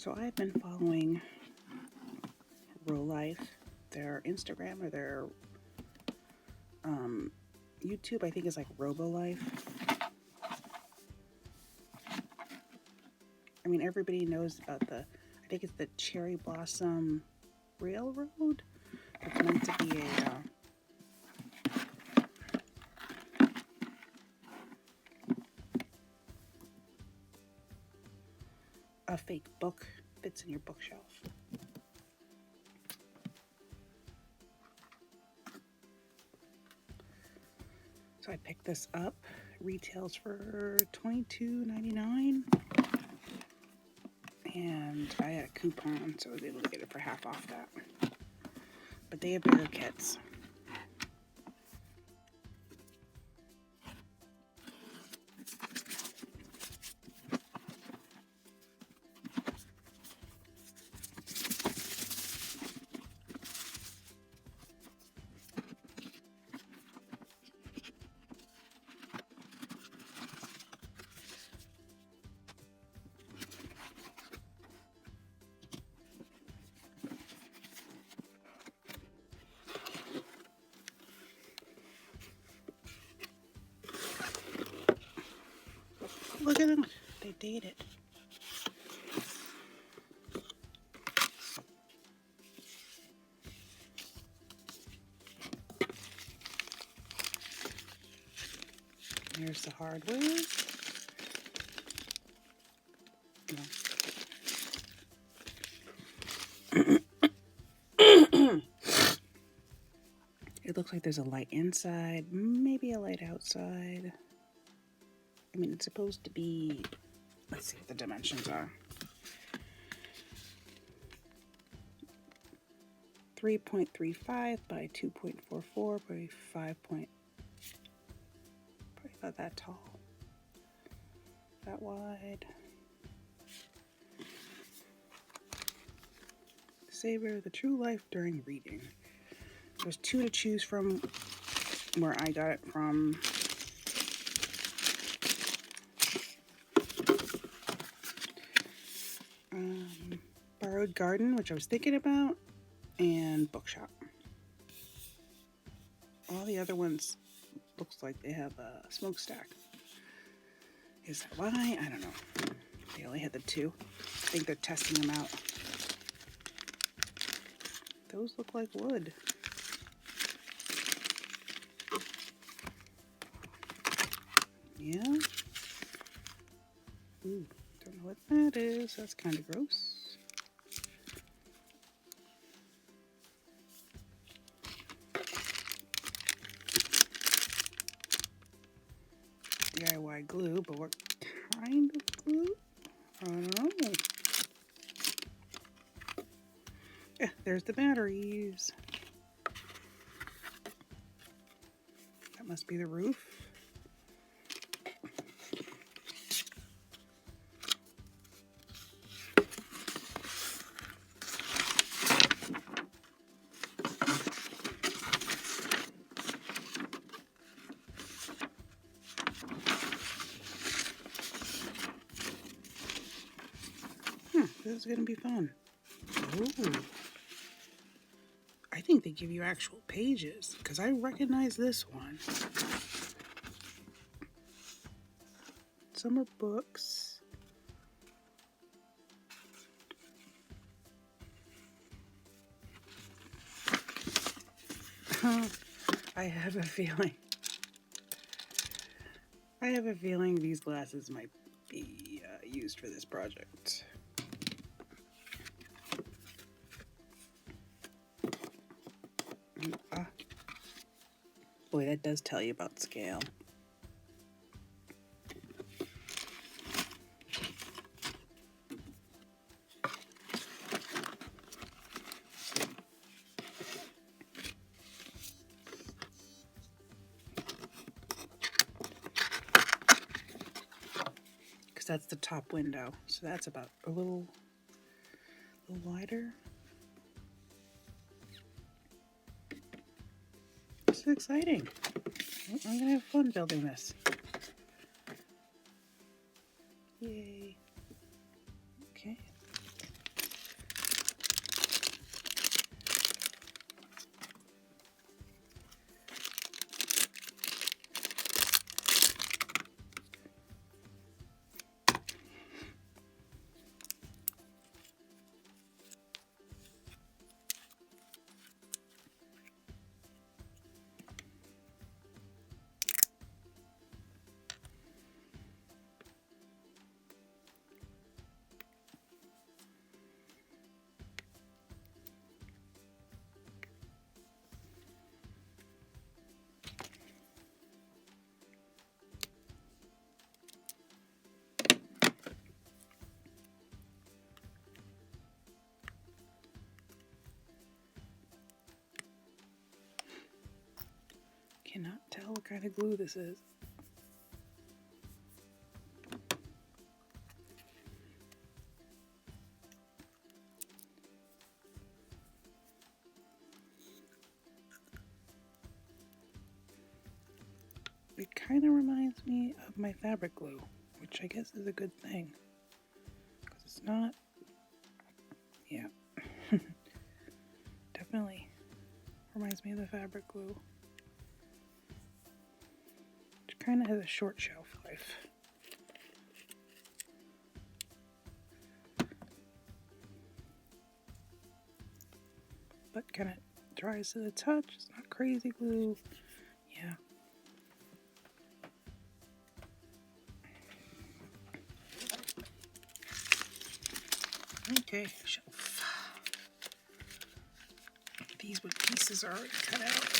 So I've been following Real Life, their Instagram or their YouTube, I think is like RoboLife. I mean, everybody knows about I think it's the Cherry Blossom Railroad. It's meant to be a fake book, fits in your bookshelf. So I picked this up. It retails for $22.99. And I had a coupon, so I was able to get it for half off that. But they have bigger kits. Look at them. They dated. Here's the hardware. It looks like there's a light inside, maybe a light outside. I mean, it's supposed to be, let's see what the dimensions are. 3.35 by 2.44 by 5. Probably about that tall. That wide. Savor the true life during reading. There's 2 to choose from. Where I got it from. Borrowed Garden, which I was thinking about, and Bookshop. All the other ones looks like they have a smokestack. Is that why? I don't know. They only had the 2. I think they're testing them out. Those look like wood. Yeah. Ooh, don't know what that is. That's kind of gross. DIY glue, but what kind of glue? I don't know. Yeah, there's the batteries. That must be the roof. This is going to be fun. Ooh. I think they give you actual pages, because I recognize this one. Some are books. I have a feeling these glasses might be used for this project. Boy, that does tell you about scale. Because that's the top window, so that's about a little wider. This is exciting. I'm gonna have fun building this. Yay. Okay. tell what kind of glue this is. It kind of reminds me of my fabric glue, which I guess is a good thing, because it's not, yeah, definitely reminds me of the fabric glue, which kind of has a short shelf life. But kind of dries to the touch, it's not crazy glue, yeah. Okay, shelf. These wood pieces are already cut out.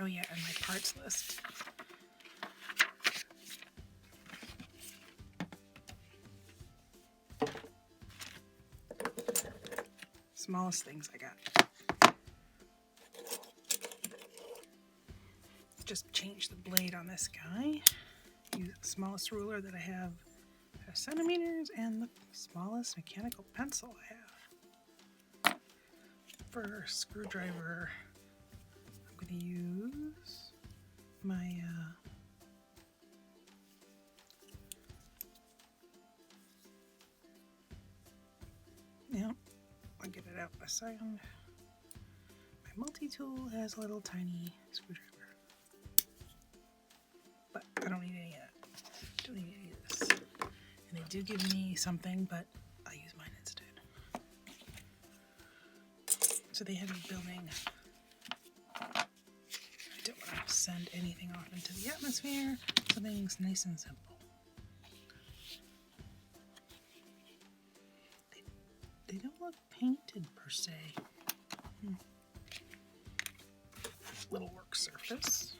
Oh yeah, and my parts list. Smallest things I got. Just change the blade on this guy. Use the smallest ruler that I have, 5 centimeters, and the smallest mechanical pencil I have. For a screwdriver, I'm going to use my yeah, I'll get it out by second. My multi-tool has a little tiny screwdriver, but I don't need any of that. Don't need any of this. And they do give me something, but I use mine instead. So they have a building. I don't want to send anything off into the atmosphere. Something's nice and simple. They don't look painted per se. Little work surface.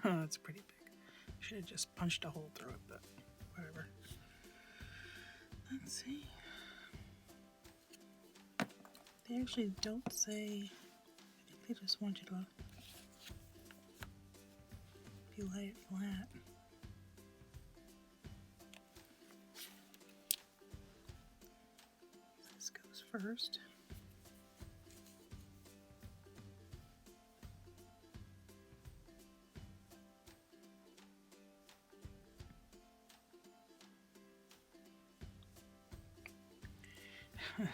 That's pretty big. Should have just punched a hole through it, but whatever. Let's see. They actually don't say, I think they just want you to, if you lay it flat. This goes first.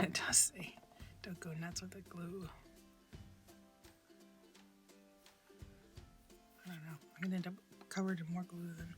It does say, don't go nuts with the glue. I don't know. I'm going to end up covered in more glue than.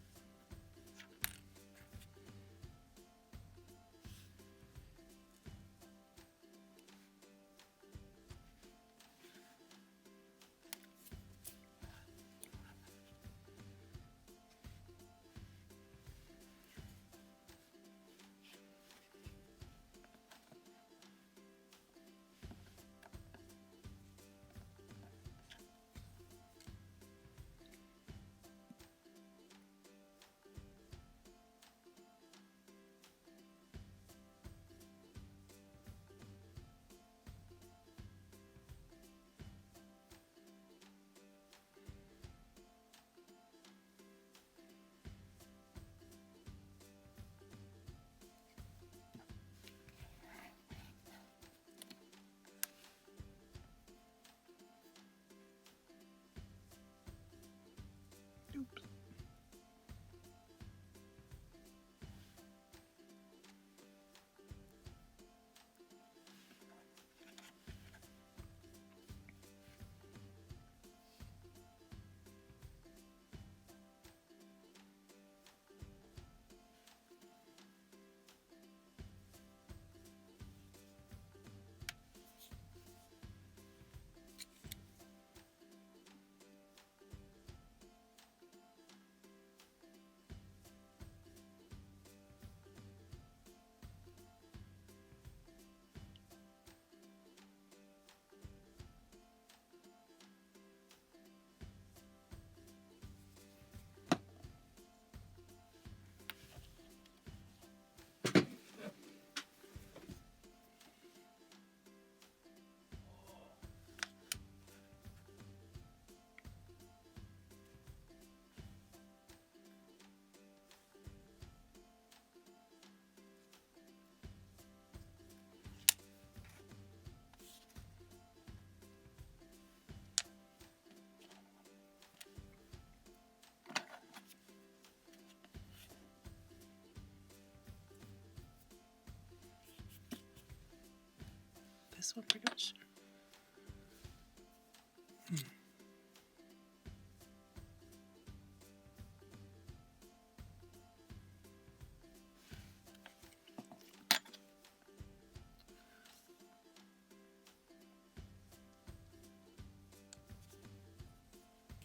this one pretty much.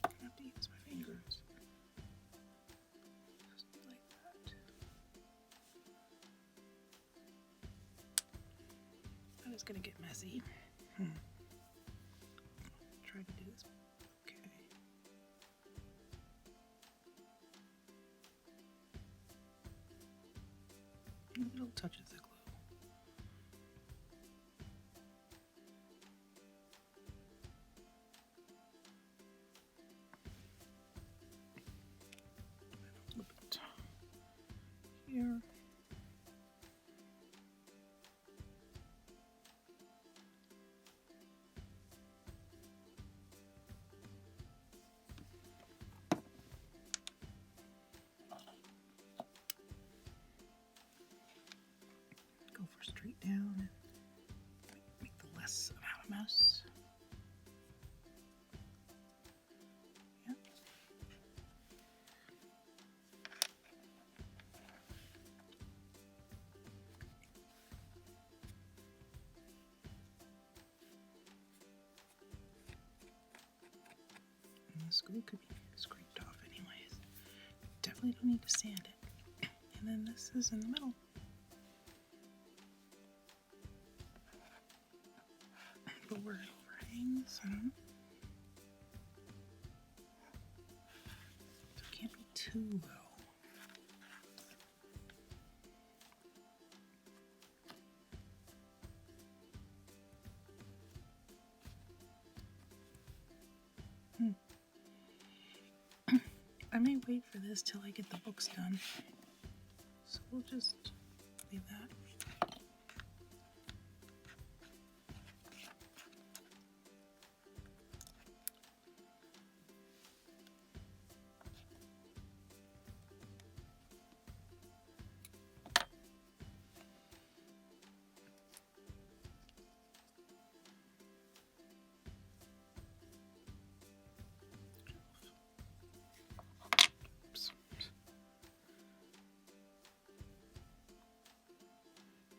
I have to use my fingers. Just like that. That is going to get messy. Try to do this. Okay. Little touches of glue. A little bit here. Go for straight down and make the less amount of mess. Yep. And this glue could be scraped off anyways. Definitely don't need to sand it. And then this is in the middle. But where it overhangs, I don't know. So it can't be too low. I may wait for this till I get the books done. So we'll just leave that.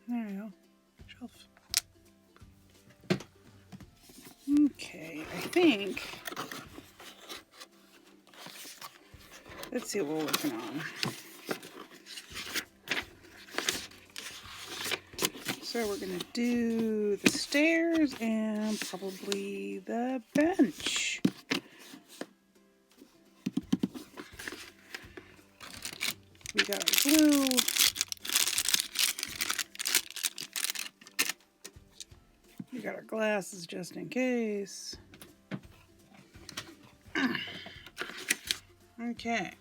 There we go. Shelf. Okay, I think. Let's see what we're working on. So we're going to do the stairs and probably the bench. We got our glue. We got our glasses just in case. Okay.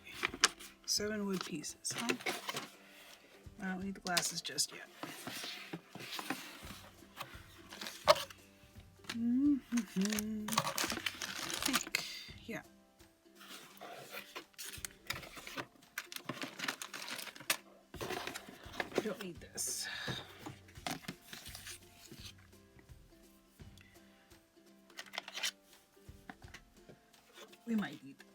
7 wood pieces, huh? I don't need the glasses just yet. I think, yeah. I don't need this. We might need that.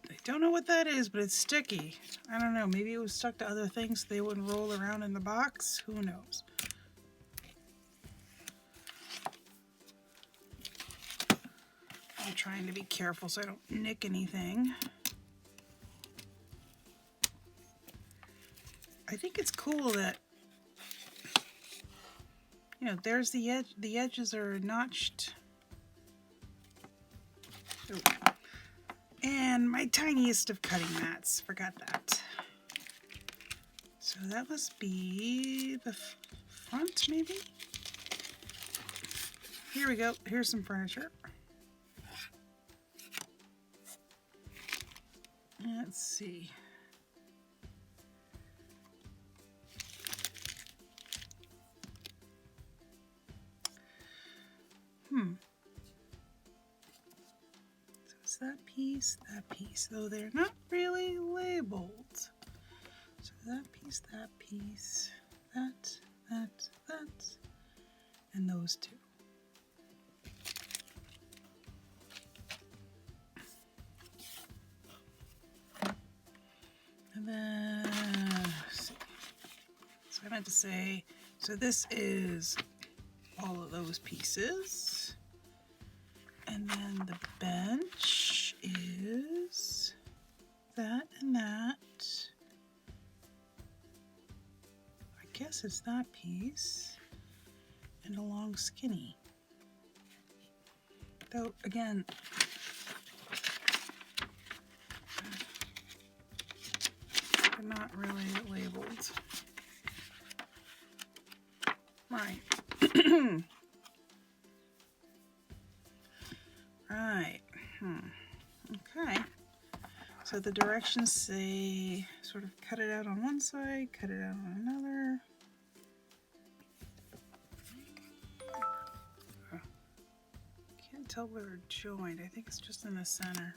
I don't know what that is, but it's sticky. I don't know. Maybe it was stuck to other things so they wouldn't roll around in the box. Who knows? I'm trying to be careful so I don't nick anything. I think it's cool that, you know, there's the edge. The edges are notched. Ooh. And my tiniest of cutting mats. Forgot that. So that must be the front, maybe? Here we go. Here's some furniture. Let's see. So that piece, though they're not really labeled. So that piece, that, and those two. And then, let's see. So I meant to say, so this is all of those pieces. And then the bench is that and that. I guess it's that piece. And a long skinny. Though, again, they're not really labeled. Right. Right. Okay. So the directions say sort of cut it out on one side, cut it out on another. Can't tell where they're joined. I think it's just in the center.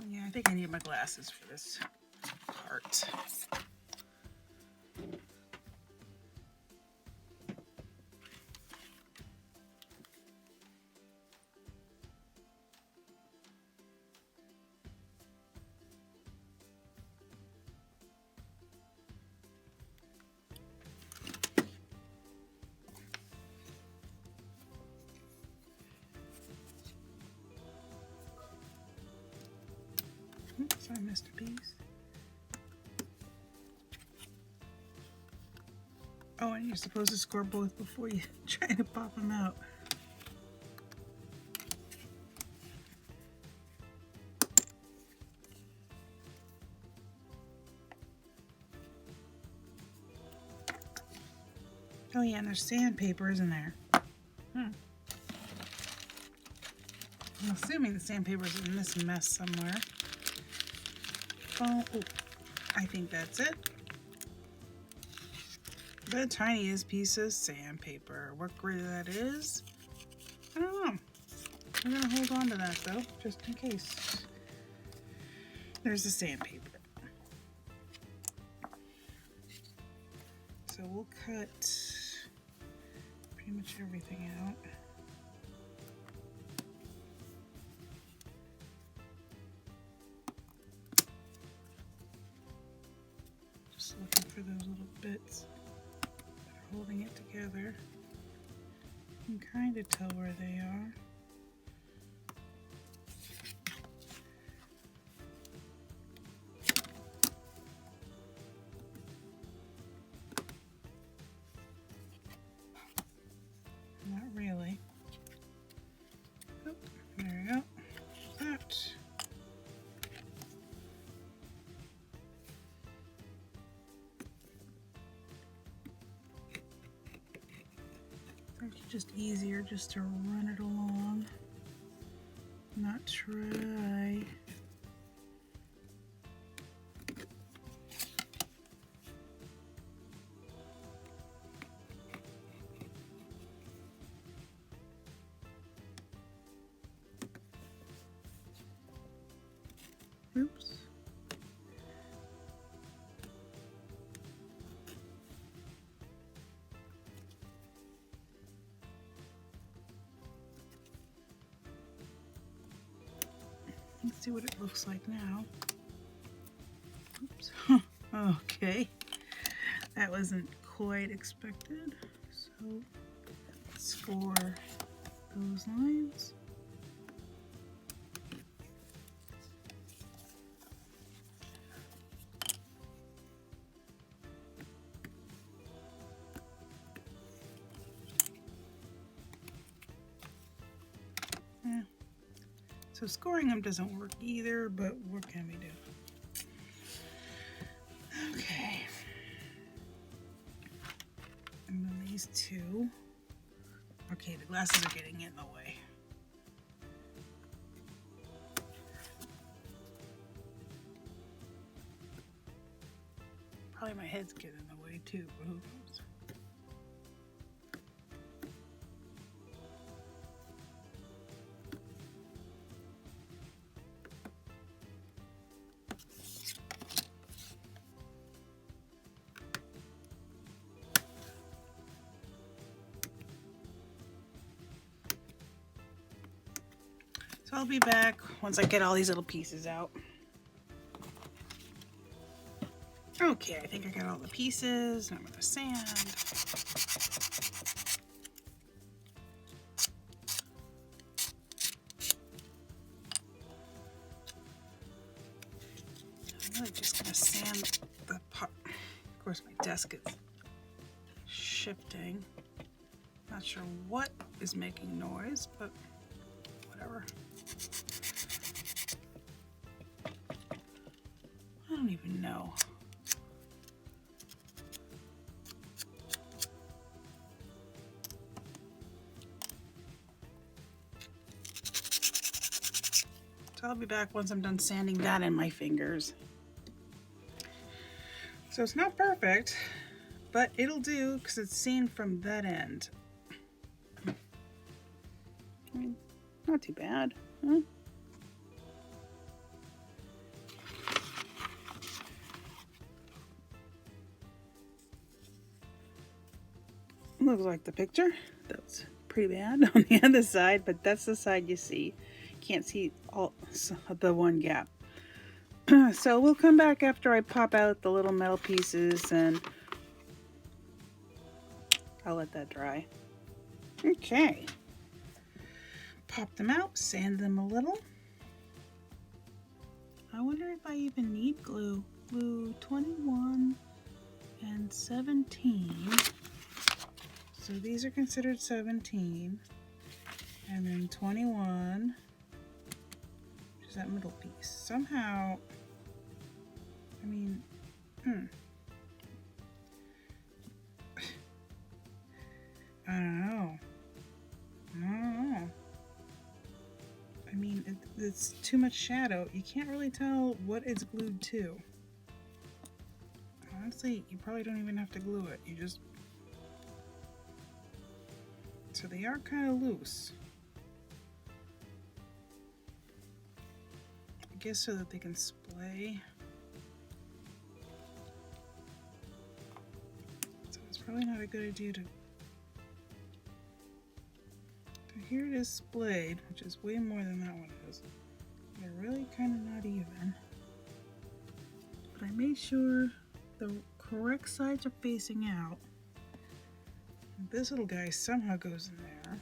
Yeah, I think I need my glasses for this part. Oops, I missed a piece. Oh, and you're supposed to score both before you try to pop them out. Oh yeah, and there's sandpaper, isn't there? I'm assuming the sandpaper's in this mess somewhere. Oh, I think that's it. The tiniest piece of sandpaper. What grade that is, I don't know. I'm gonna hold on to that though, just in case. There's the sandpaper. So we'll cut pretty much everything out. Just looking for those little bits that are holding it together. You can kind of tell where they are. Not really. Oh, there we go. That. It's just easier just to run it along, not try. Oops. Let's see what it looks like now. Oops. Okay. That wasn't quite expected. So let's score those lines. Yeah. So scoring them doesn't work either, but what can we do? Okay. And then these two. Okay, the glasses are getting in the way. Probably my head's getting in the way too, but who knows? So I'll be back once I get all these little pieces out. Okay, I think I got all the pieces. I'm gonna sand. I'm really just gonna sand the part. Of course, my desk is shifting. Not sure what is making noise, but whatever. I don't even know. So I'll be back once I'm done sanding that in my fingers. So it's not perfect, but it'll do because it's seen from that end. I mean, not too bad, huh? Looks like the picture. That was pretty bad on the other side, but that's the side you see. Can't see all the one gap. So we'll come back after I pop out the little metal pieces and I'll let that dry. Okay. Pop them out, sand them a little. I wonder if I even need glue. Glue 21 and 17. So these are considered 17. And then 21, which is that middle piece. Somehow, I mean, I don't know. I mean, it's too much shadow. You can't really tell what it's glued to. Honestly, you probably don't even have to glue it. You just... So they are kind of loose. I guess so that they can splay. So it's probably not a good idea to... Here it is splayed, which is way more than that one is. They're really kind of not even. But I made sure the correct sides are facing out. This little guy somehow goes in there.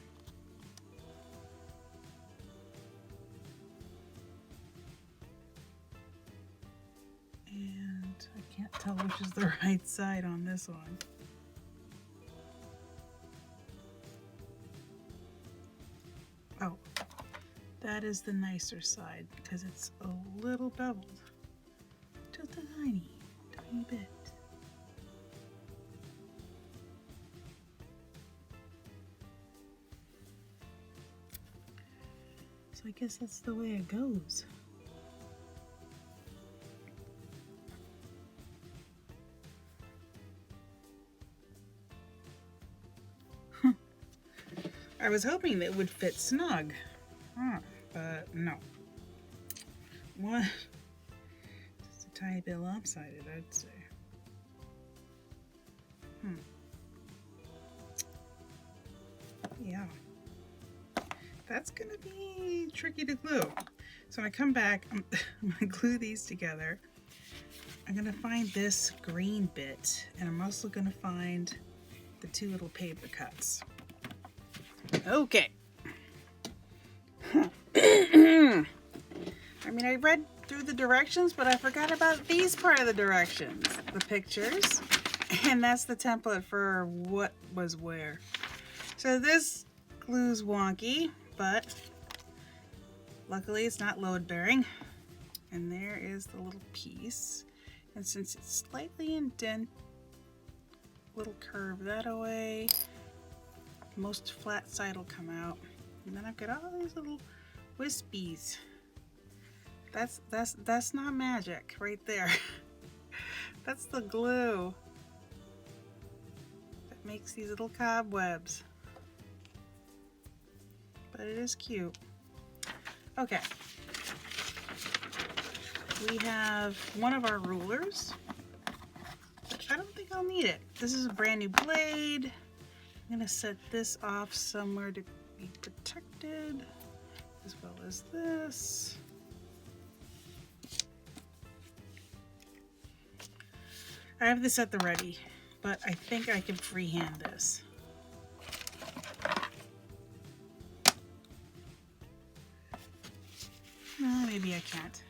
And I can't tell which is the right side on this one. Oh, that is the nicer side because it's a little beveled. Just a tiny bit. So I guess that's the way it goes. I was hoping that it would fit snug, but no. What? Just a tiny bit lopsided, I'd say. Yeah. That's gonna be tricky to glue. So when I come back, I'm gonna glue these together. I'm gonna find this green bit, and I'm also gonna find the two little paper cuts. Okay. I mean, I read through the directions, but I forgot about these part of the directions. The pictures. And that's the template for what was where. So this glue's wonky, but luckily it's not load bearing. And there is the little piece. And since it's slightly indent, little curve that away. Most flat side will come out, and then I've got all these little wispies. That's not magic right there. That's the glue that makes these little cobwebs. But it is cute. Okay. We have one of our rulers. But I don't think I'll need it. This is a brand new blade. I'm gonna set this off somewhere to be protected, as well as this. I have this at the ready, but I think I can freehand this. Maybe I can't.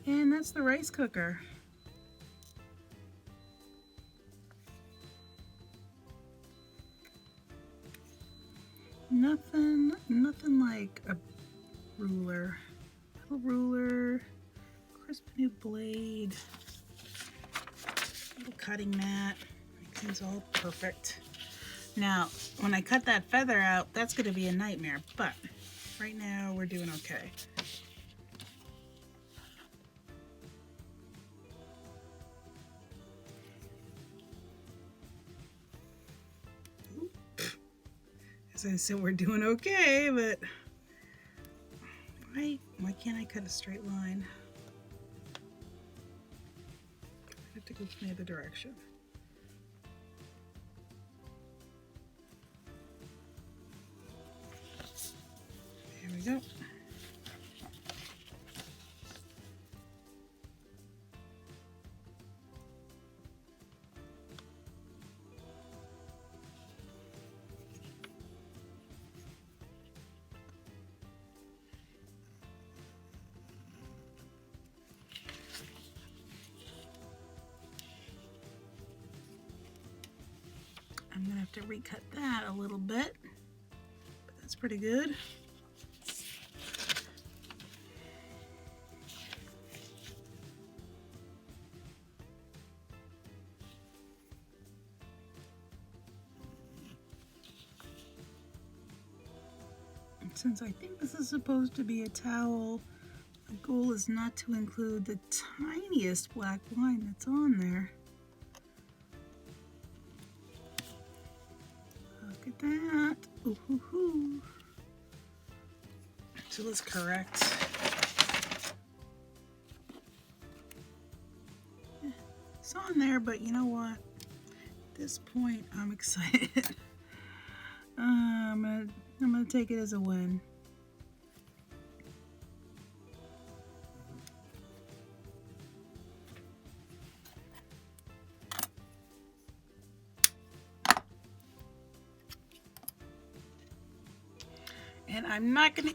And that's the rice cooker. Nothing like a ruler. Little ruler, crisp new blade, little cutting mat. Makes things all perfect. Now, when I cut that feather out, that's going to be a nightmare, but right now we're doing okay. As I said, we're doing okay, but why can't I cut a straight line? I have to go from the other direction. There we go. I'm gonna have to recut that a little bit, but that's pretty good. And since I think this is supposed to be a towel, the goal is not to include the tiniest black line that's on there. Look at that. Ooh, hoo, hoo. So let's correct. It's on there, but you know what? At this point, I'm excited. I'm gonna take it as a win. And I'm not gonna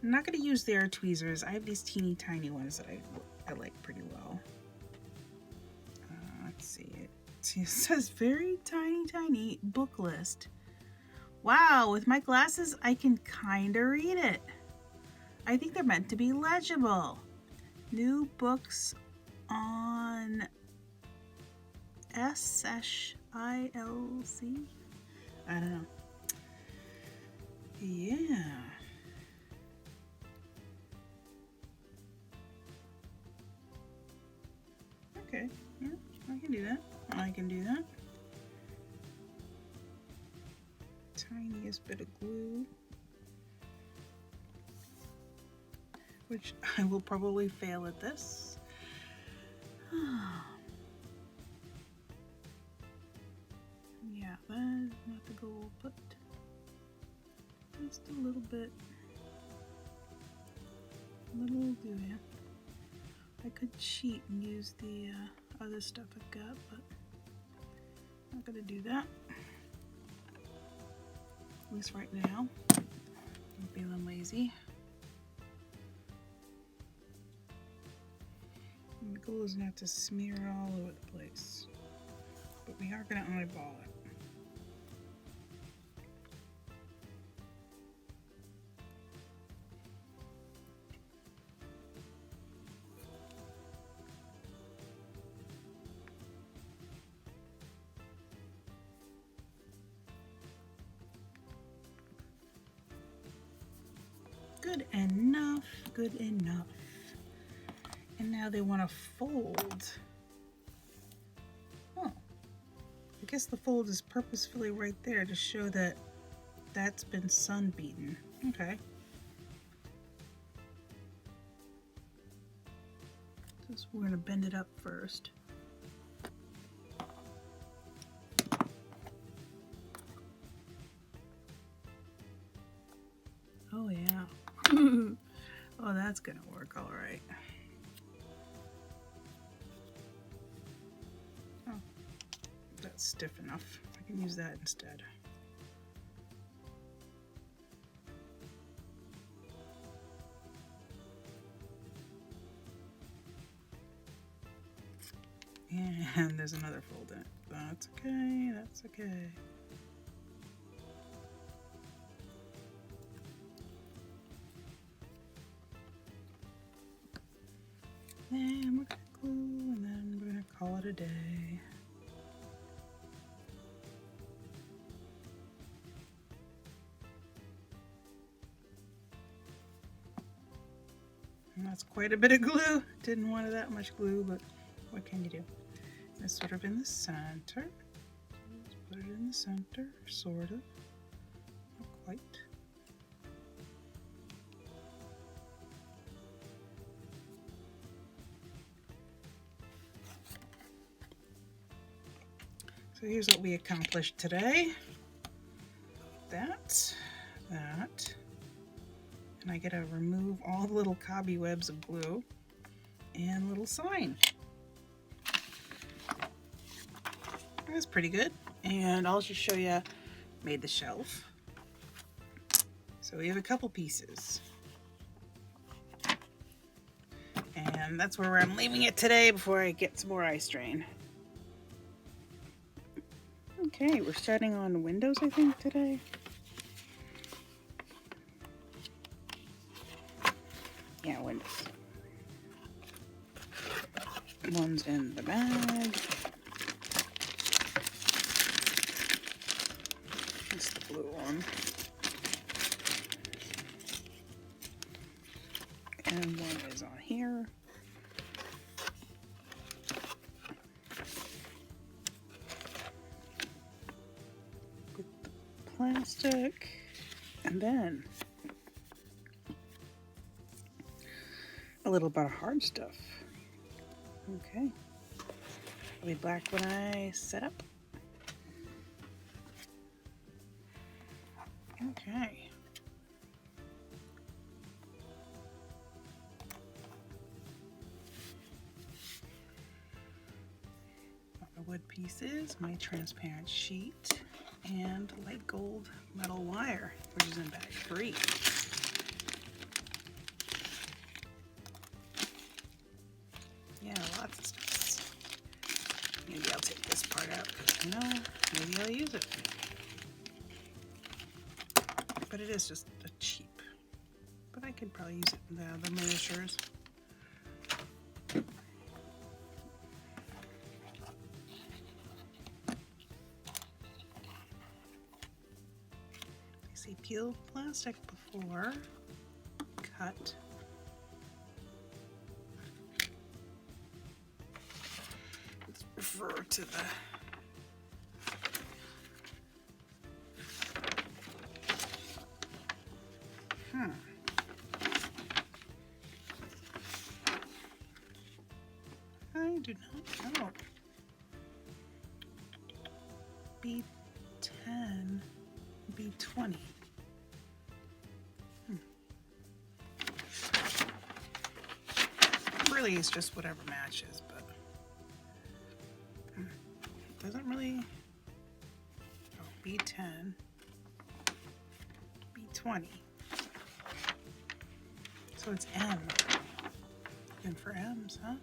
I'm not gonna use their tweezers. I have these teeny tiny ones that I like pretty well. Let's see it. See, it says very tiny book list. Wow, with my glasses I can kinda read it. I think they're meant to be legible. New books on SSILC? I don't know. Yeah. Okay, yeah, I can do that. I can do that. Tiniest bit of glue. Which I will probably fail at this. Yeah, that's not the goal, but just a little bit. Little do ya. I could cheat and use the other stuff I've got, but I'm not gonna do that. At least right now. I'm feeling lazy. glue doesn't have to smear all over the place. But we are going to eyeball it. Good enough, good enough. And now they want to fold. Oh, I guess the fold is purposefully right there to show that that's been sun beaten. Okay. So we're going to bend it up first. Oh yeah. Oh, that's gonna work all right. Oh, that's stiff enough. I can use that instead. And there's another fold in it. That's okay, that's okay. And we're gonna glue, and then we're gonna call it a day. And that's quite a bit of glue. Didn't want that much glue, but what can you do? It's sort of in the center. Let's put it in the center, sort of. Not quite. So here's what we accomplished today. That. And I gotta remove all the little cobwebs of glue and a little sign. That's pretty good. And I'll just show you, made the shelf. So we have a couple pieces. And that's where I'm leaving it today before I get some more eye strain. Okay, we're starting on windows, I think, today. Yeah, windows. One's in the bag. It's the blue one. And one is on here. With the plastic. And then a little bit of hard stuff. Okay. I'll be back when I set up. Okay. Got my wood pieces, my transparent sheet, and light gold metal wire, which is in bag 3. Yeah, lots of stuff. Maybe I'll take this part out because, you know, maybe I'll use it. But it is just a cheap. But I could probably use it in the miniatures. I see peeled plastic before. Cut. Let's refer to the I do not know. B10, B20. Really, it's just whatever matches, but it doesn't really. Oh, B10, B20. So it's M. Looking for M's, huh?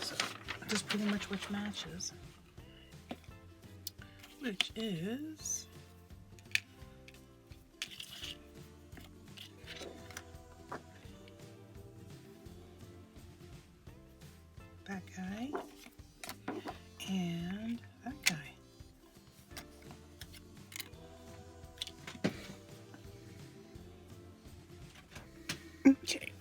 So just pretty much which matches. Which is that guy and that guy. Okay.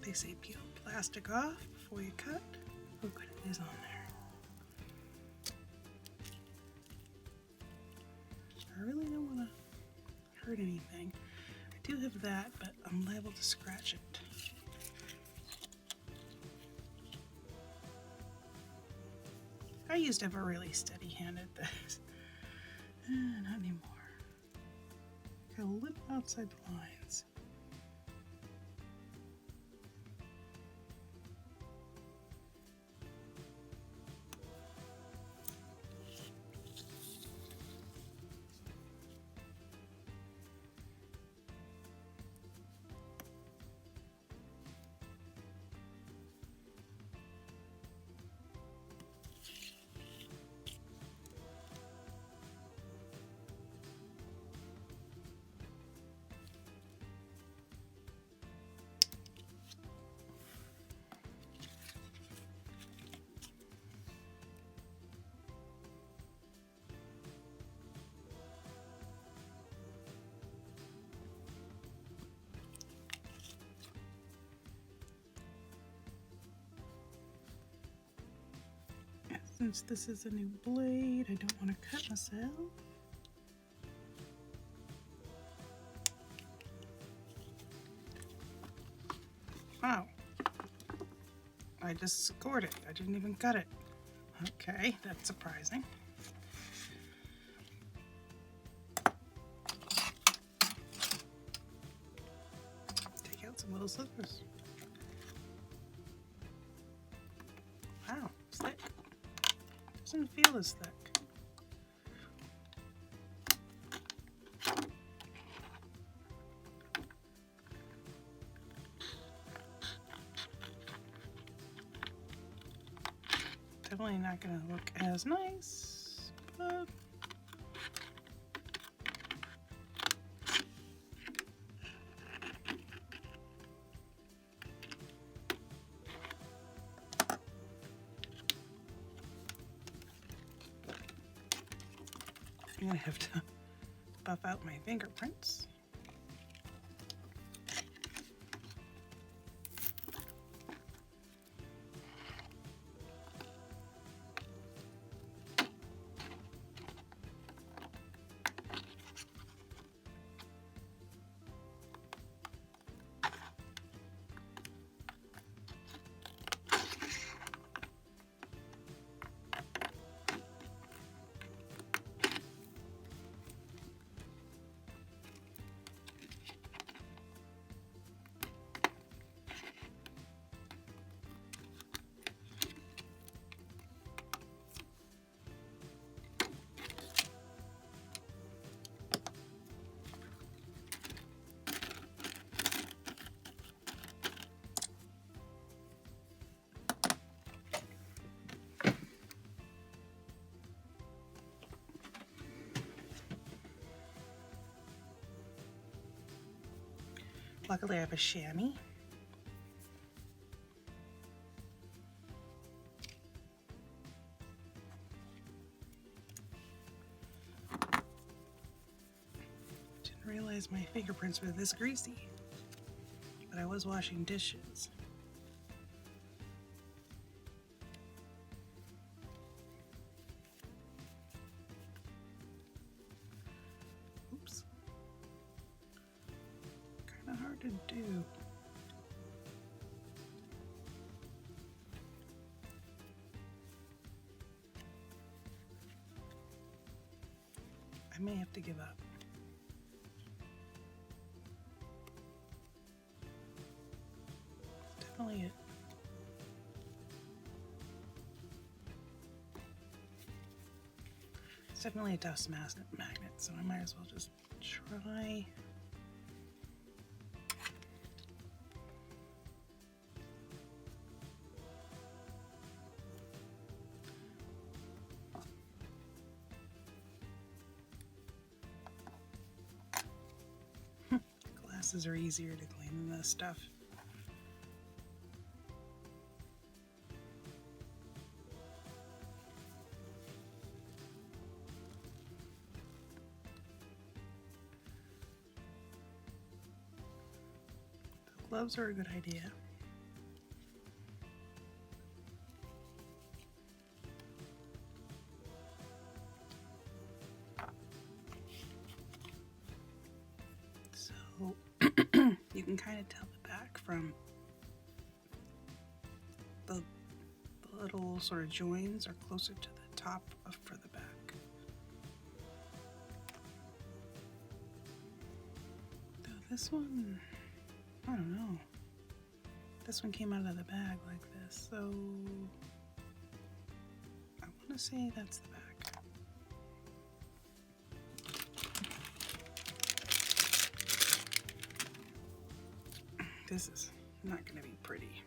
They say peel plastic off before you cut. Oh good, it is on there. I really don't want to hurt anything. I do have that, but I'm liable to scratch it. I used to have a really steady hand at this. Not anymore. Got a little outside the lines. Since this is a new blade, I don't want to cut myself. Wow. I just scored it. I didn't even cut it. Okay, that's surprising. Take out some little slippers. Wow, it's thick. Doesn't feel as thick. Definitely not going to look as nice, but I'm going to have to buff out my fingerprints. Luckily I have a chamois. Didn't realize my fingerprints were this greasy, but I was washing dishes. Oops. Kinda hard to do. I may have to give up. Definitely it. definitely a dust magnet, so I might as well just try. Glasses are easier to clean than this stuff. Gloves are a good idea. So you can kind of tell the back from the little sort of joins are closer to the top for the back. Though this one, I don't know. This one came out of the bag like this, so I want to say that's the back. This is not going to be pretty.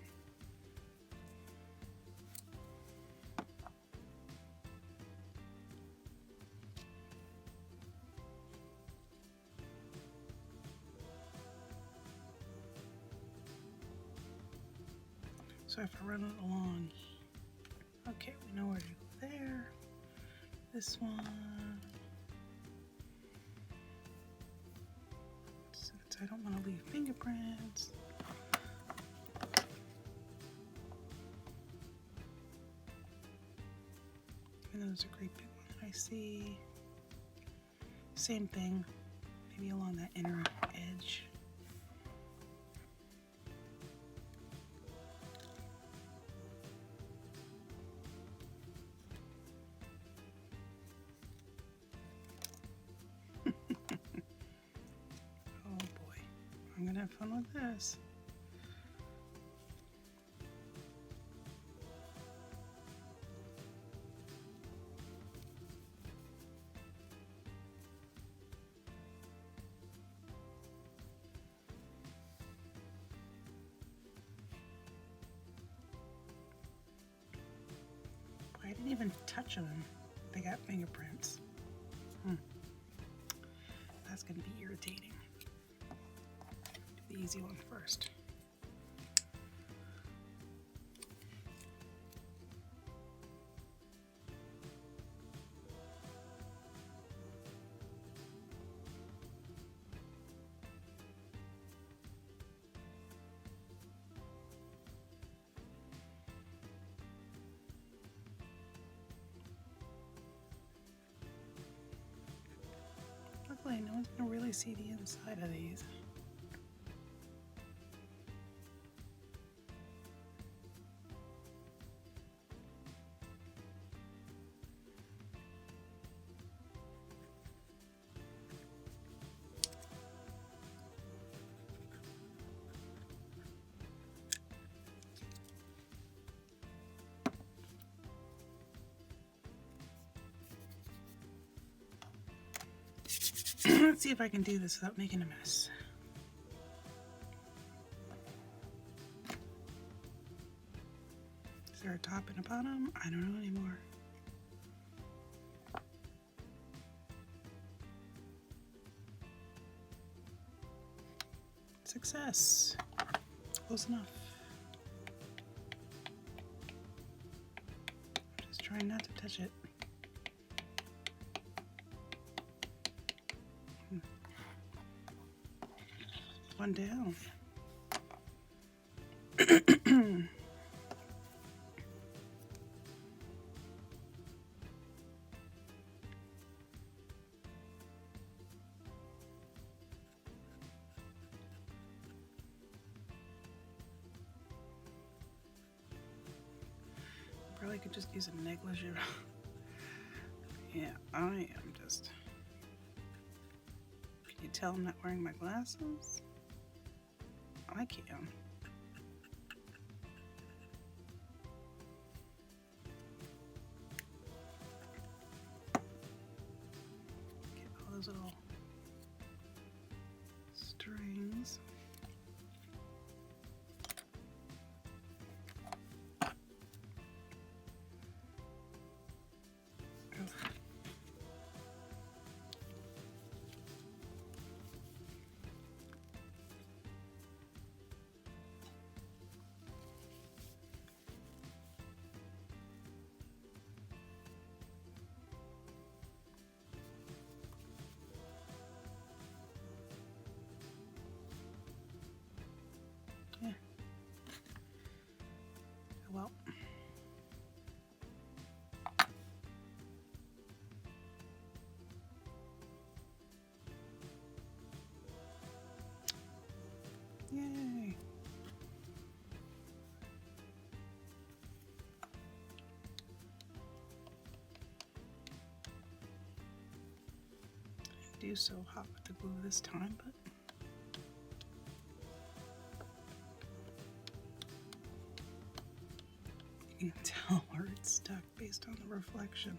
So if I run it along, okay, we know where to go there. This one, since I don't want to leave fingerprints. Even though there's a great big one that I see. Same thing, maybe along that inner edge. I'm gonna have fun with this. I didn't even touch them. They got fingerprints. That's gonna be irritating. The easy one first. Luckily, no one's gonna really see the inside of these. Let's see if I can do this without making a mess. Is there a top and a bottom? I don't know anymore. Success. Close enough. Just trying not to touch it. One down. Probably could just use a negligee. Yeah, I am just. Can you tell I'm not wearing my glasses? I can. those little strings. Yeah. Well. Yay. I do so hot with the glue this time, but you can tell where it's stuck based on the reflection.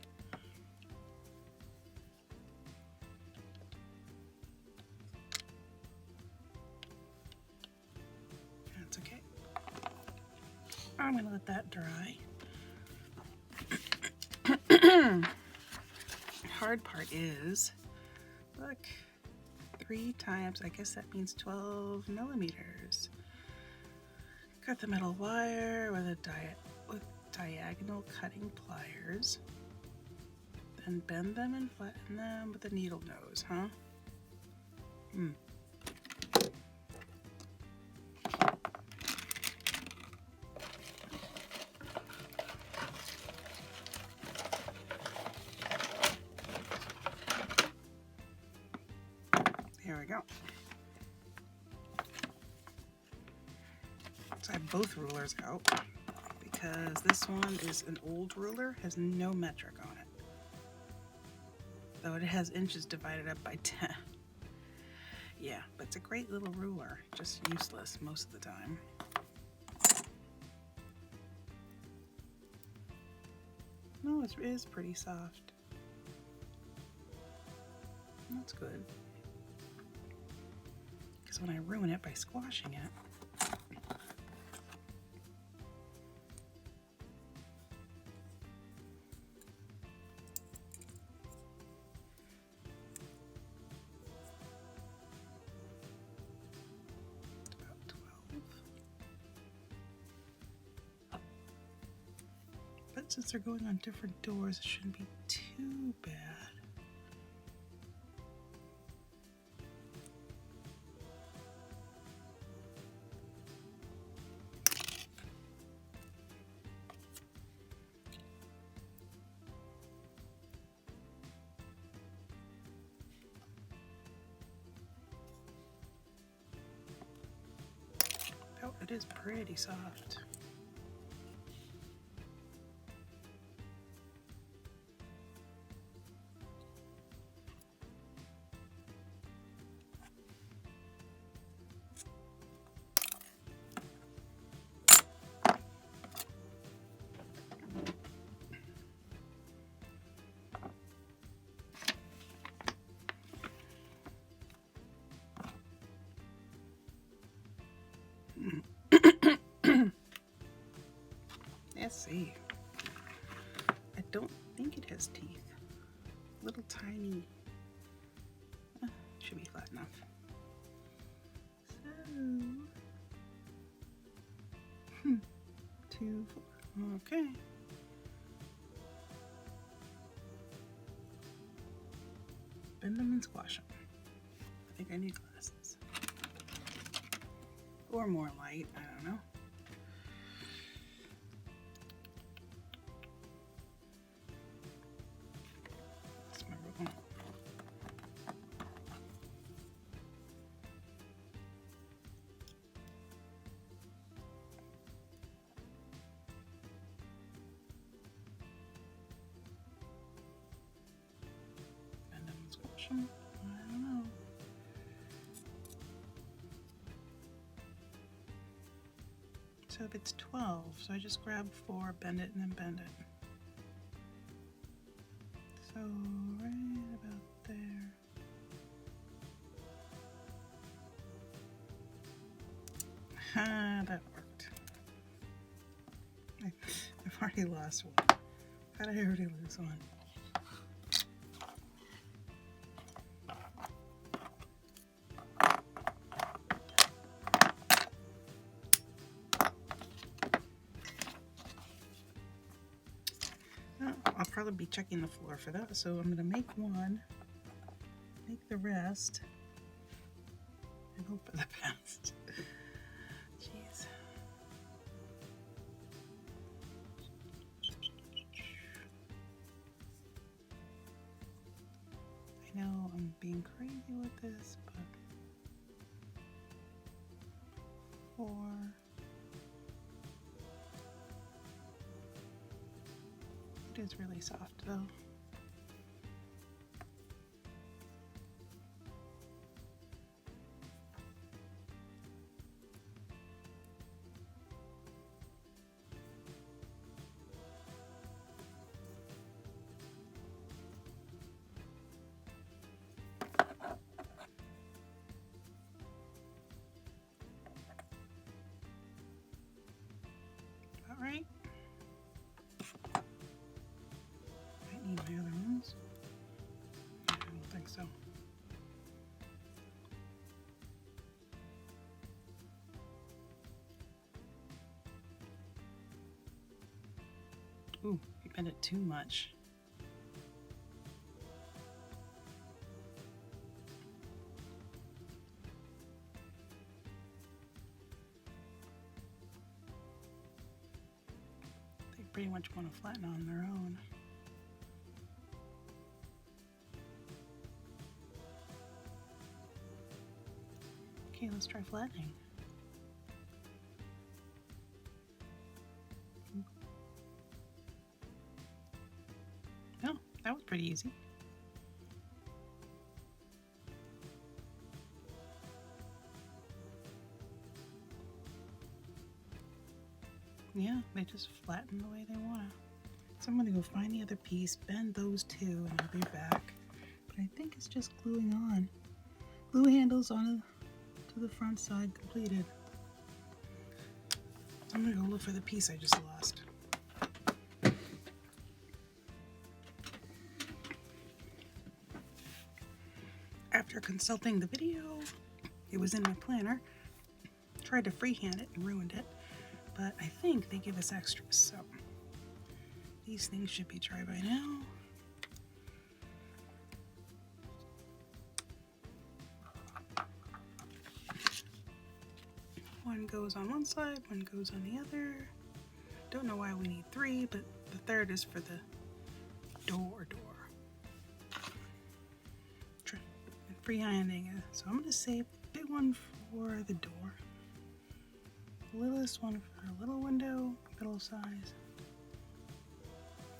That's okay. I'm going to let that dry. Hard part is, look, 3 times, I guess that means 12 millimeters. Cut the metal wire with diagonal cutting pliers, then bend them and flatten them with a needle nose, huh? There we go. So I have both rulers out because this one is an old ruler, has no metric on it. Though it has inches divided up by 10. Yeah, but it's a great little ruler, just useless most of the time. No, it is pretty soft. That's good. Because when I ruin it by squashing it, but since they're going on different doors, it shouldn't be too bad. Oh, it is pretty soft. Let's see. I don't think it has teeth. Little tiny. Should be flat enough. So, 2, 4. Okay. Bend them and squash them. I think I need glasses. Or more light, I don't know. That's my ruler. Bend them and squash them. I don't know. So if it's 12, so I just grab 4, bend it, and then bend it. So right about there. That worked. I've already lost one. How did I already lose one? Oh, I'll probably be checking the floor for that, so I'm going to make one, make the rest, and hope for the best. Jeez. I know I'm being crazy with this, but 4. It is really soft though. All right. I need my other ones. I don't think so. Ooh, you bent it too much. They pretty much want to flatten on their own. Okay, let's try flattening. Oh, that was pretty easy. Yeah, they just flatten the way they want to. So I'm going to go find the other piece, bend those two, and I'll be back. But I think it's just gluing on. Glue handles on to the front side completed. I'm going to go look for the piece I just lost. After consulting the video, it was in my planner. Tried to freehand it and ruined it, but I think they give us extras, so these things should be dry by now. One goes on one side, one goes on the other. Don't know why we need 3, but the third is for the door. And freehanding it. So I'm going to save the big one for the door. The littlest one for a little window, middle size.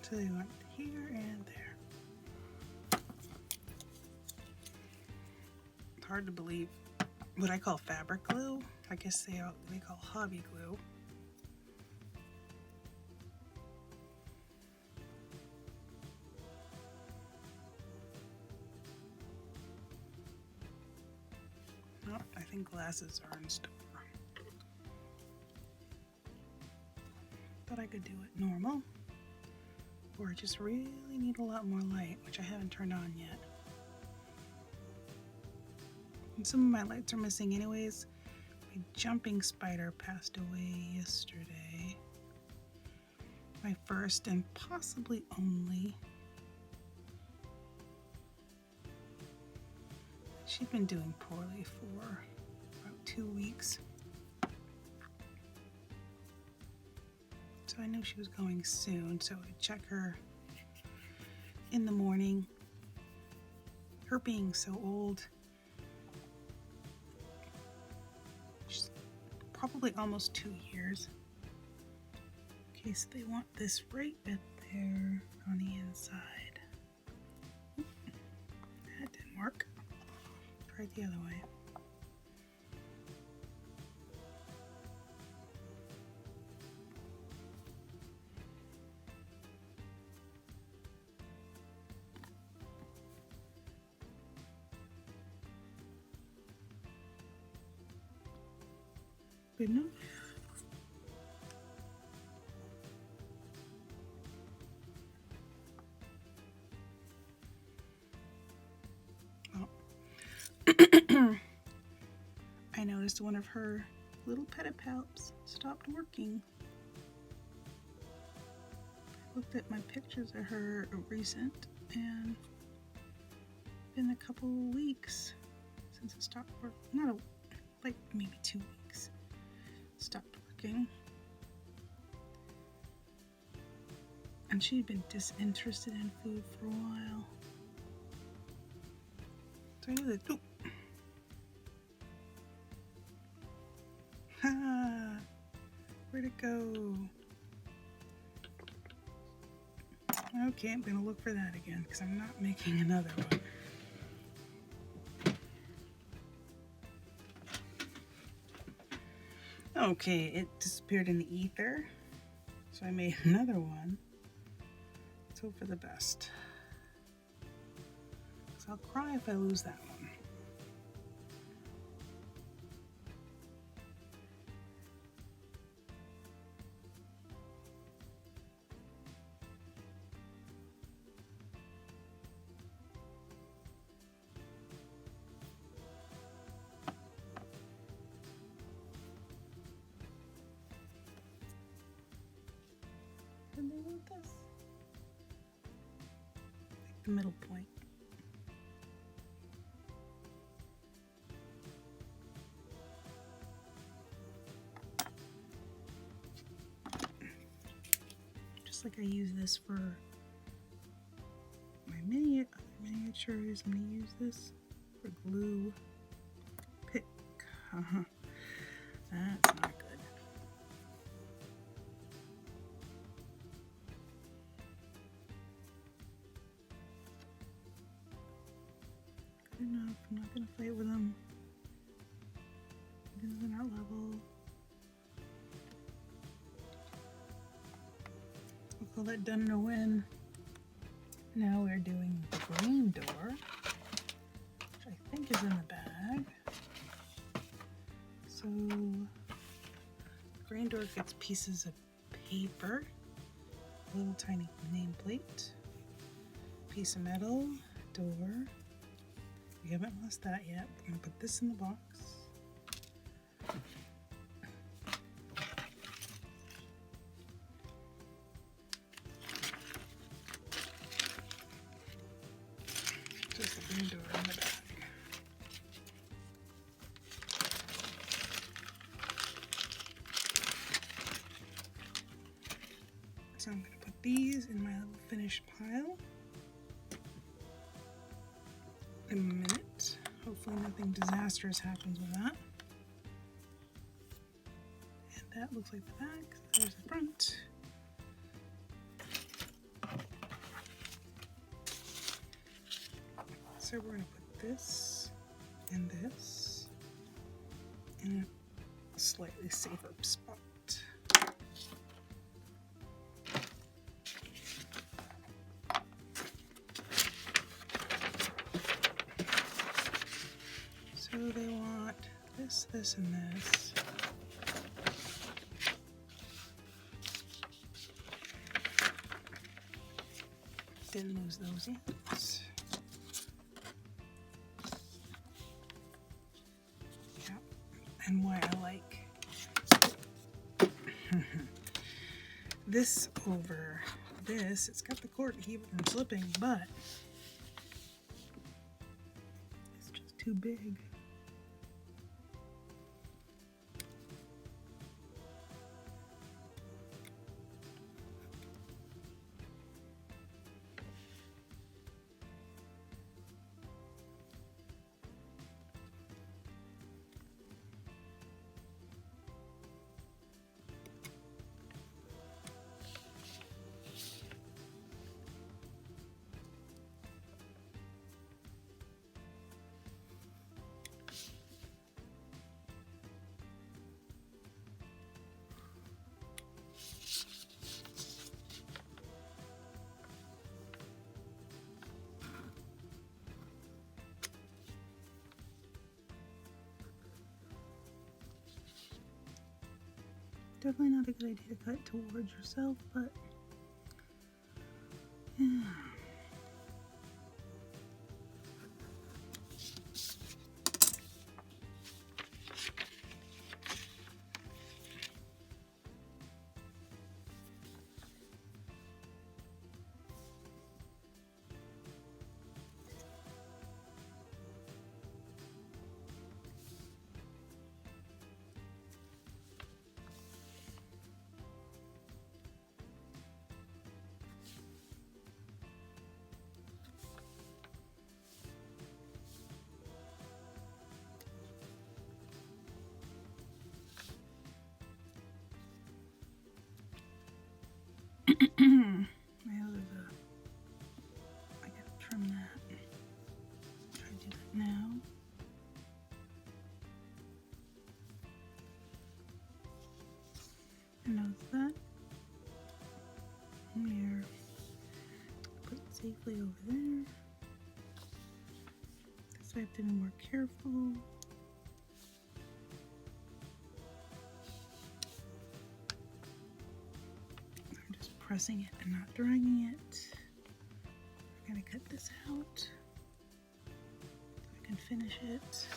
So they went here and there. It's hard to believe what I call fabric glue. I guess they call hobby glue. Oh, I think glasses are in store. Thought I could do it normal, or I just really need a lot more light, which I haven't turned on yet. And some of my lights are missing anyways. My jumping spider passed away yesterday. My first and possibly only. She'd been doing poorly for about 2 weeks. So I knew she was going soon, so I check her in the morning. Her being so old, she's probably almost 2 years. Okay, so they want this right bit there on the inside. That didn't work. Try it the other way. good enough? Oh. I noticed one of her little pedipalps stopped working. I looked at my pictures of her recent, and it's been a couple weeks since it stopped working. Like maybe 2 weeks. Stopped working. And she'd been disinterested in food for a while. So I knew that. Oh. Ha! Where'd it go? Okay, I'm gonna look for that again because I'm not making another one. Okay, it disappeared in the ether, so I made another one. Let's hope for the best. So I'll cry if I lose that one. And they want this. Like the middle point. Just like I use this for my miniatures, I'm going to use this for glue. Pick. That's not good. Good enough. I'm not going to fight with them. This is our level. We'll call that done in a win. Now we're doing the green door, which I think is in the bag. So the green door gets pieces of paper, a little tiny nameplate, piece of metal, door. We haven't lost that yet. We're going to put this in the box. Just the green door in the bag. So I'm going to put these in my little finished pile. In a minute. Hopefully nothing disastrous happens with that. And that looks like the back. There's the front. So we're going to put this and this in a slightly safer spot. So they want this, this, and this. Didn't lose those yet. Yeah, and why I like this over this. It's got the cord to keep it from slipping, but it's just too big. Definitely not a good idea to cut towards yourself, but yeah. I gotta trim that. Try to do that now. And notice that. Here. Put it safely over there. This way I have to be more careful. I'm just pressing it and not dragging it. I'm gonna cut this out so I can finish it.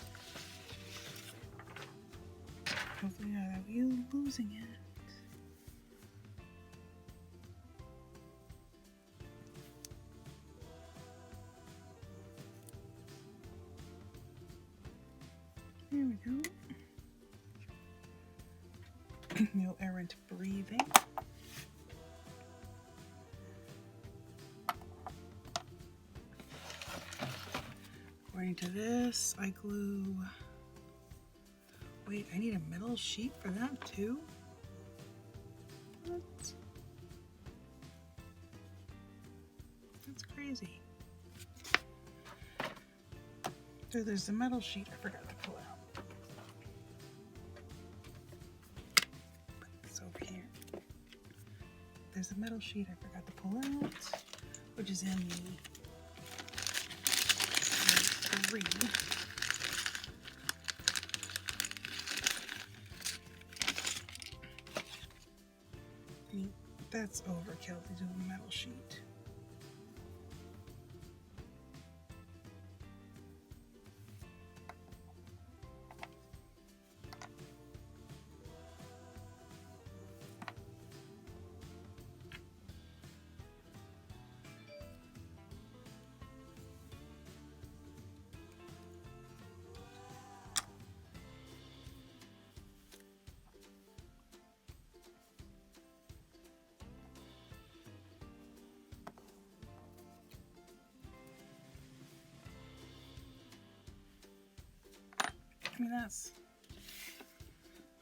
Hopefully without you losing it. There we go. No errant breathing. According to this, I glue. Wait, I need a metal sheet for that too? What? That's crazy. So there's the metal sheet I forgot to pull out. Put this over here. There's a metal sheet I forgot to pull out, which is in the 3. I mean, that's overkill to do a metal sheet.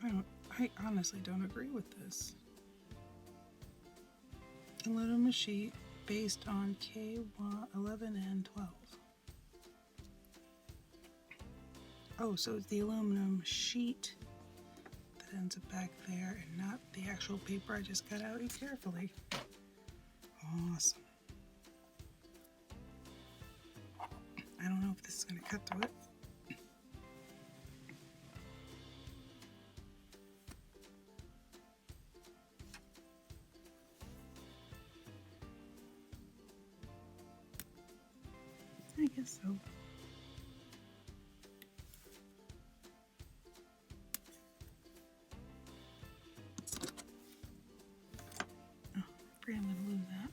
I mean, I honestly don't agree with this. Aluminum sheet based on K11 and 12. Oh, so it's the aluminum sheet that ends up back there and not the actual paper I just cut out carefully. Awesome. I don't know if this is going to cut through it. I guess so. Oh, I'm afraid I'm going to lose that.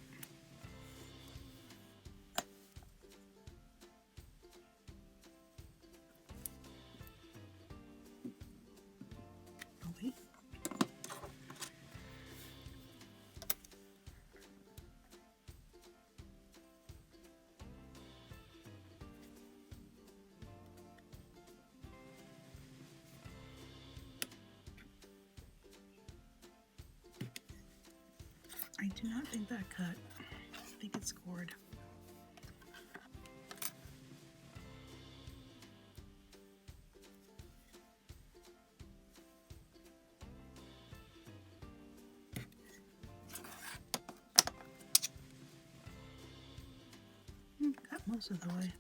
Oh, wait. I do not think that cut. I think it scored. Cut most of the way.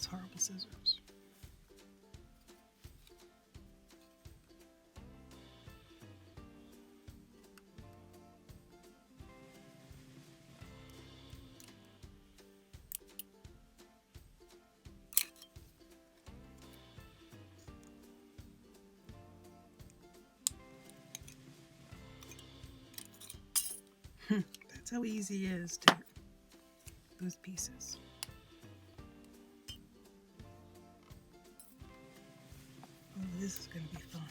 those horrible scissors. That's how easy it is to lose pieces. Oh, this is going to be fun.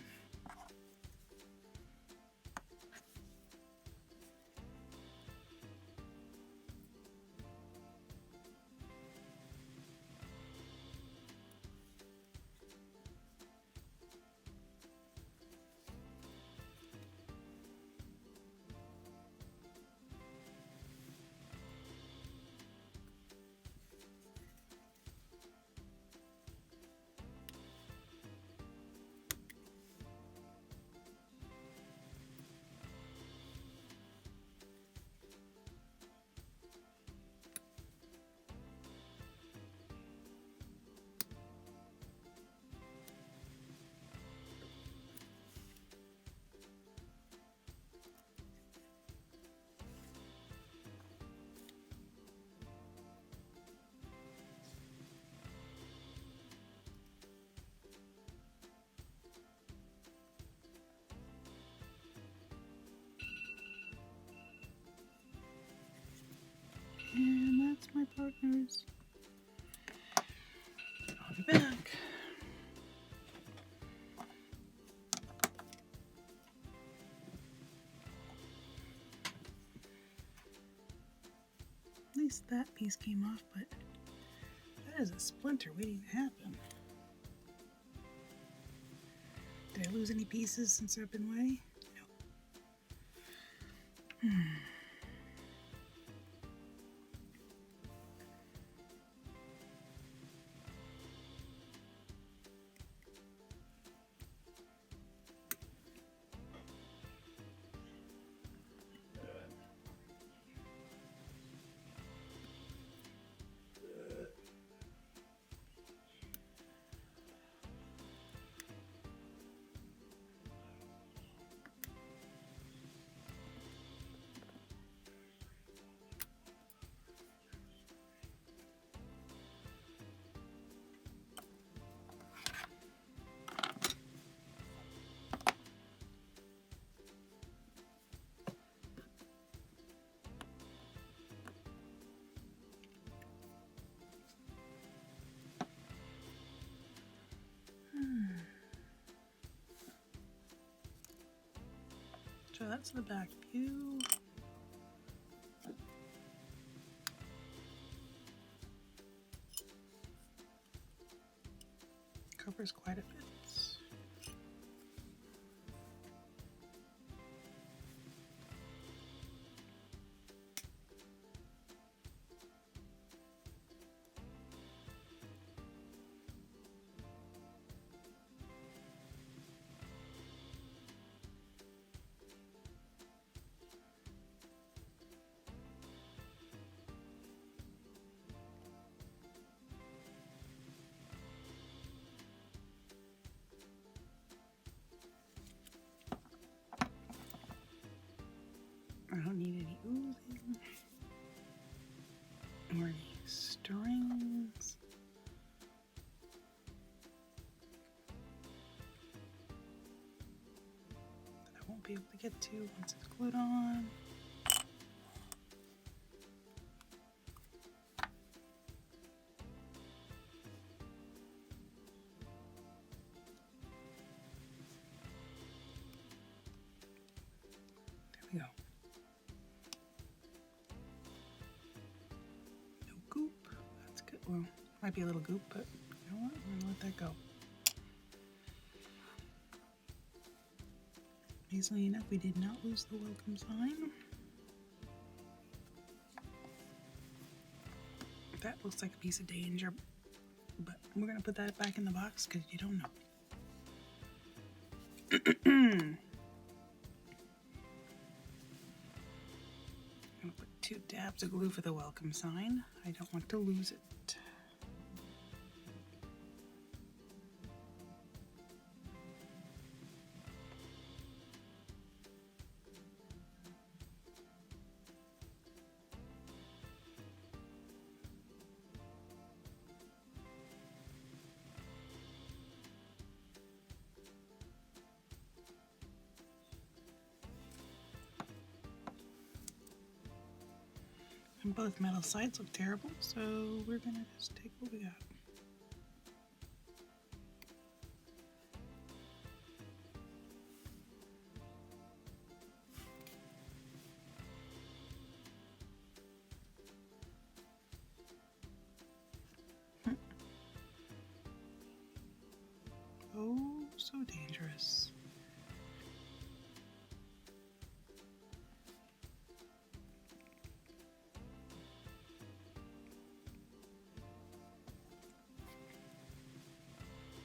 And that's my partners. I'll be back. At least that piece came off, but that is a splinter waiting to happen. Did I lose any pieces since I've been away? No. So that's the back view. Covers quite a bit. I don't need any oozing or any strings. That I won't be able to get to once it's glued on. There we go. No goop. That's good. Well, might be a little goop, but you know what? I'm gonna let that go. Easily enough, we did not lose the welcome sign. That looks like a piece of danger, but we're gonna put that back in the box because you don't know. I'm gonna put 2 dabs of glue for the welcome sign. I don't want to lose it. And both metal sides look terrible, so we're gonna just take what we got. Oh, so dangerous.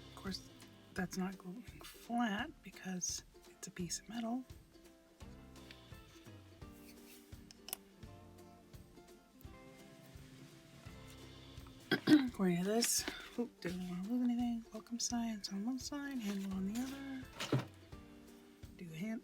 Of course, that's not going flat because it's a piece of metal. According to this, didn't want to lose anything. Welcome signs on one side, handle on the other. Do a hand.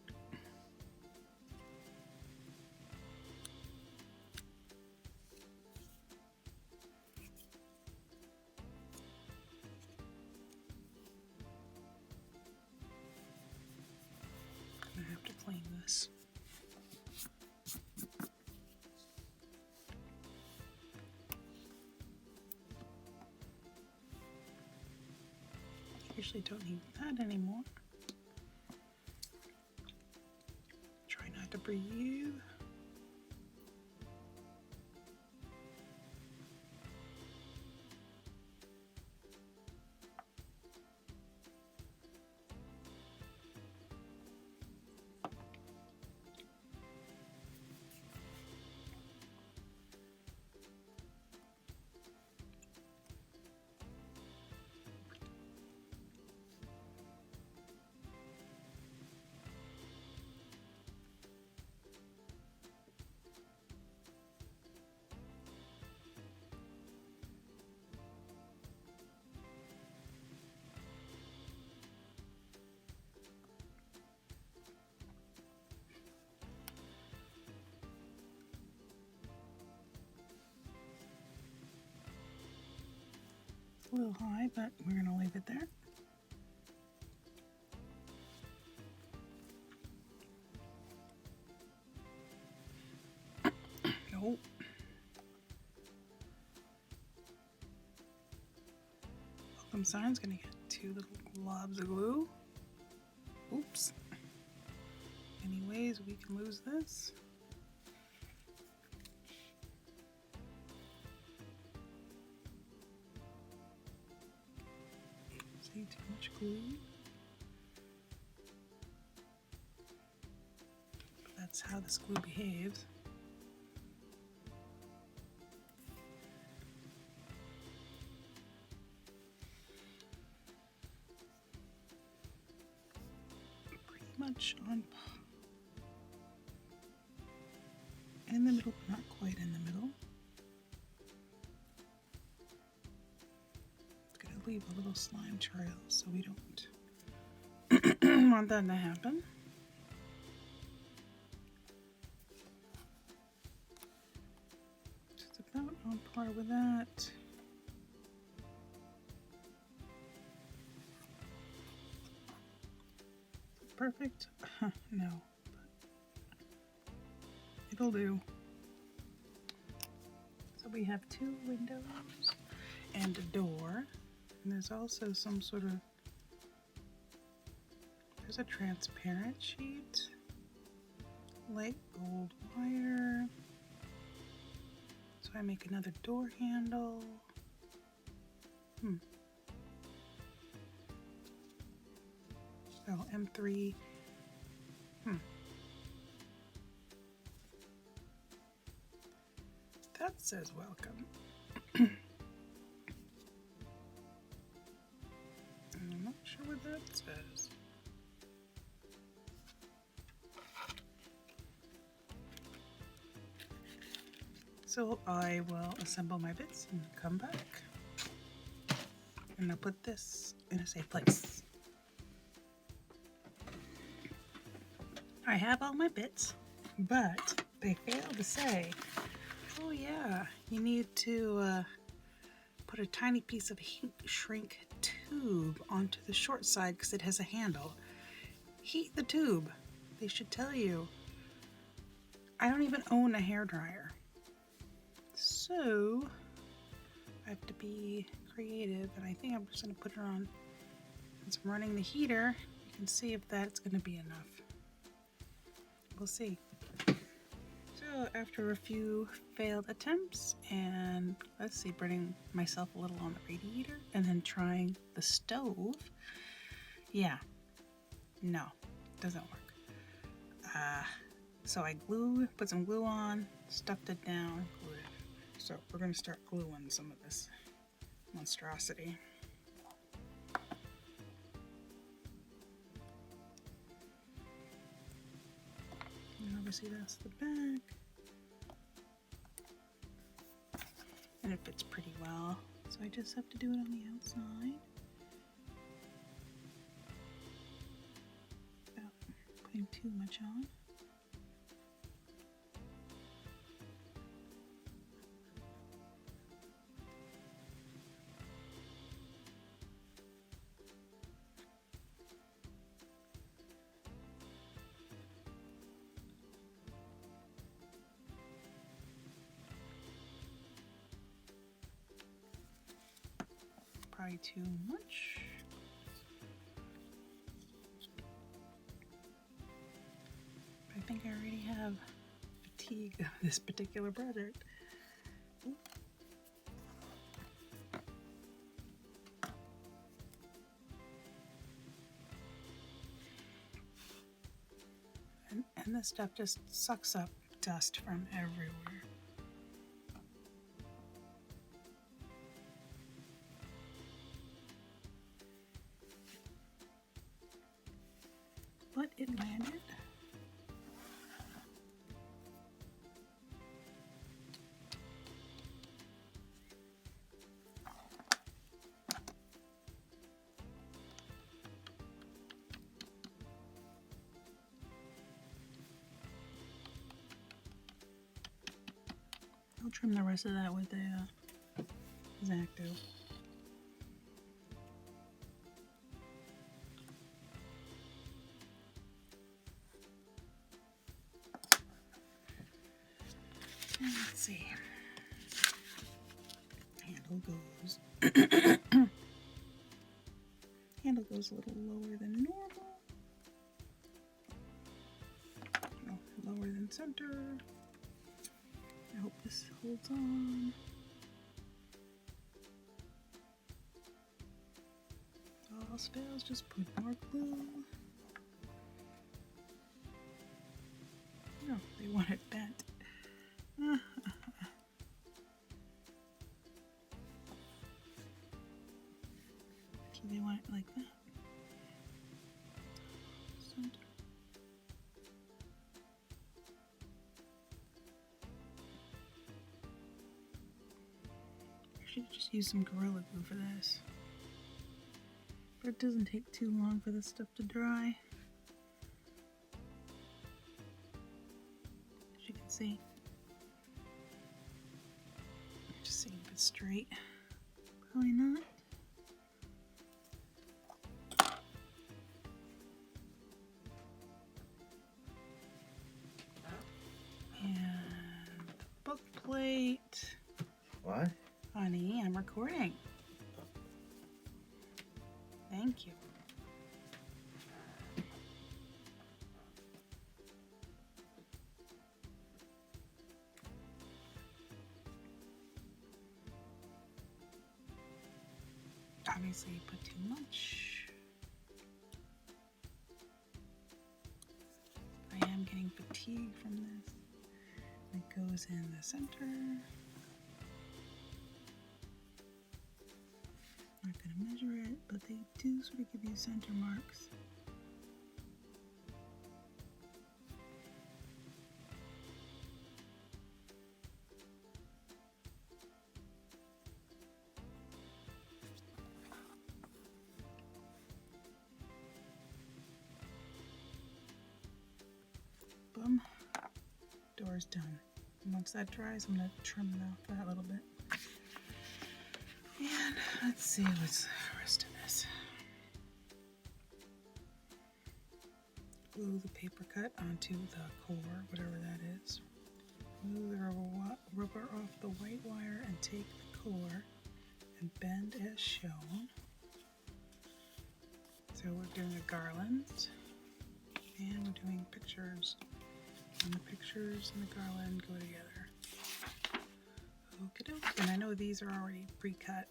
I'm gonna have to clean this. Usually don't need that anymore. Try not to breathe. A little high, but we're going to leave it there. Nope. Welcome sign's going to get 2 little globs of glue. Oops. Anyways, we can lose this. See, too much glue. That's how this glue behaves. Pretty much on in the middle, but not quite in the middle. It's gonna leave a little slime trail, so we don't want that to happen. Just about on par with that. Perfect? No, but it'll do. So we have 2 windows and a door, and there's also some sort of, there's a transparent sheet, light gold wire. So I make another door handle. Oh, M3. That says welcome. I'm not sure what that says. So I will assemble my bits and come back. And I'll put this in a safe place. I have all my bits, but they fail to say, oh yeah, you need to put a tiny piece of heat shrink tube onto the short side because it has a handle. Heat the tube. They should tell you. I don't even own a hairdryer. So I have to be creative, and I think I'm just going to put it on. Since I'm running the heater, you can see if that's going to be enough. We'll see. So after a few failed attempts, and let's see, burning myself a little on the radiator, and then trying the stove, yeah, no, doesn't work. So I put some glue on, stuffed it down, glued it. So we're going to start gluing some of this monstrosity. And obviously that's the back. And it fits pretty well. So I just have to do it on the outside. Without putting too much on. Probably too much. I think I already have fatigue of this particular project. Ooh. And this stuff just sucks up dust from everywhere. But it landed. I'll trim the rest of that with a X-Acto. Let's see. Handle goes a little lower than normal. No, lower than center. I hope this holds on. All else fails, just put more glue. No, they want it bent. So they want it like that. Center. I should just use some Gorilla Glue for this. But it doesn't take too long for this stuff to dry. As you can see. Just seeing if it's straight. Probably not. And the book plate. What? Honey, I'm recording. Thank you. Obviously, you put too much. I am getting fatigue from this. It goes in the center. I'm not going to measure it, but they do sort of give you center marks. Boom. Door's done. And once that dries, I'm going to trim it off that a little bit. And let's see what's the rest of this. Glue the paper cut onto the core, whatever that is. Glue the rubber off the white wire and take the core and bend as shown. So we're doing a garland and we're doing pictures, and the pictures and the garland go together. Okie doke. And I know these are already pre-cut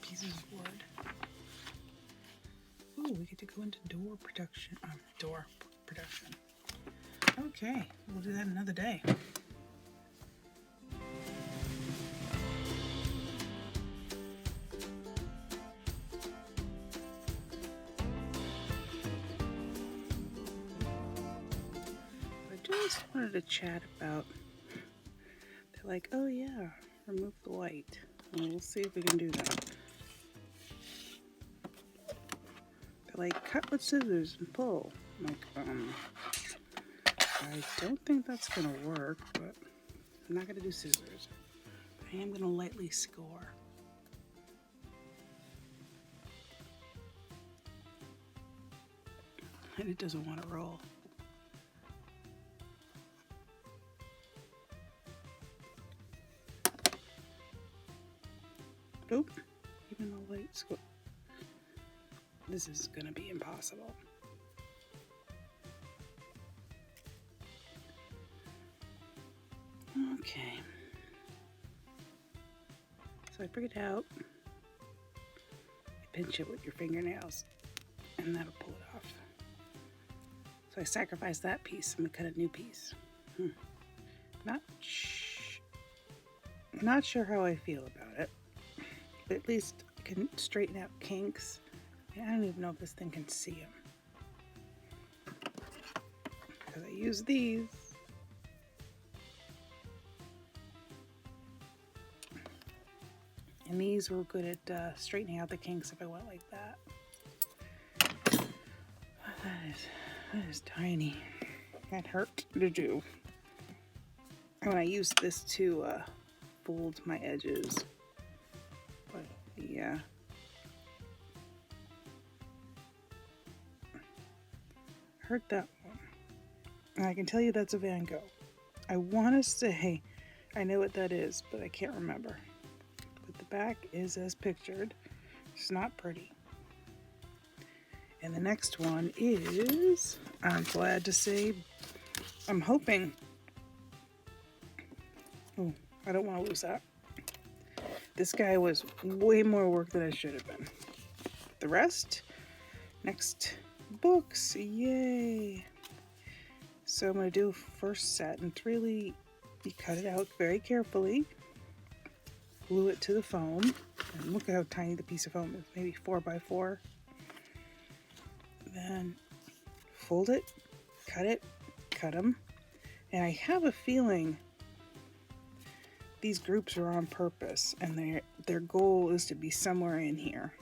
pieces of wood. Ooh, we get to go into door production. Okay, we'll do that another day. I just wanted to chat about, they're like, oh yeah, remove the white. Well, we'll see if we can do that. They're like, cut with scissors and pull. I'm like, I don't think that's gonna work, but I'm not gonna do scissors. I am gonna lightly score. And it doesn't want to roll. Nope, even the light score. This is gonna be impossible. Okay. So I figured out, you pinch it with your fingernails and that'll pull it off. So I sacrificed that piece. I'm gonna cut a new piece. Not sure how I feel about it, but at least I can straighten out kinks. I don't even know if this thing can see them, because I use these. And these were good at straightening out the kinks if I went like that. That is tiny. That hurt to do. And when I use this to fold my edges. But yeah. Hurt that one. And I can tell you that's a Van Gogh. I want to say I know what that is, but I can't remember. But the back is as pictured. It's not pretty. And the next one is, I'm glad to say, I'm hoping, oh, I don't want to lose that. This guy was way more work than I should have been. The rest, next books, yay. So I'm going to do first set, and really, you cut it out very carefully, glue it to the foam, and look at how tiny the piece of foam is, maybe 4 by 4. Then fold it, cut them, and I have a feeling these groups are on purpose, and their goal is to be somewhere in here.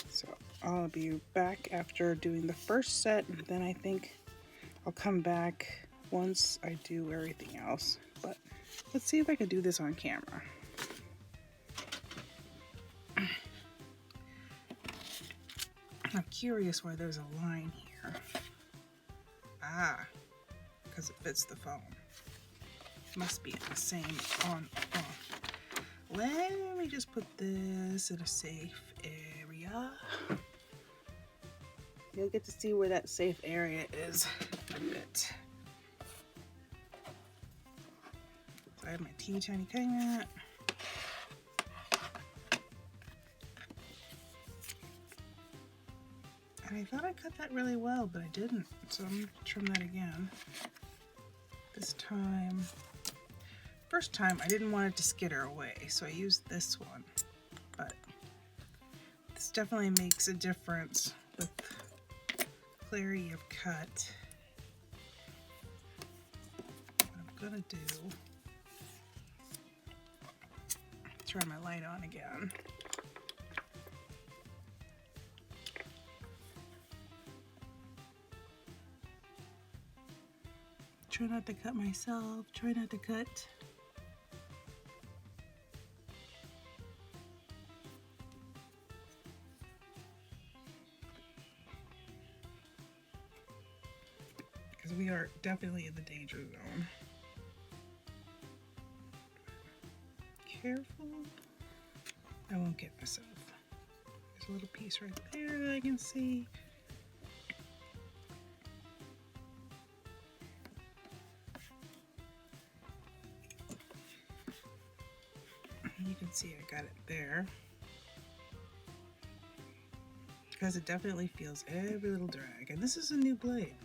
So I'll be back after doing the first set, and then I think I'll come back once I do everything else. But let's see if I can do this on camera. I'm curious why there's a line here. Ah, because it fits the foam. Must be in the same on off. Let me just put this in a safe area. You'll get to see where that safe area is a bit. So I have my teeny tiny cutting mat. And I thought I cut that really well, but I didn't. So I'm going to trim that again. This time, first time I didn't want it to skitter away, so I used this one. But this definitely makes a difference with clarity of cut. What I'm going to do, turn my light on again. Try not to cut myself, try not to cut. because we are definitely in the danger zone. Careful. I won't get myself. There's a little piece right there that I can see. You can see I got it there. Because it definitely feels every little drag. And this is a new blade.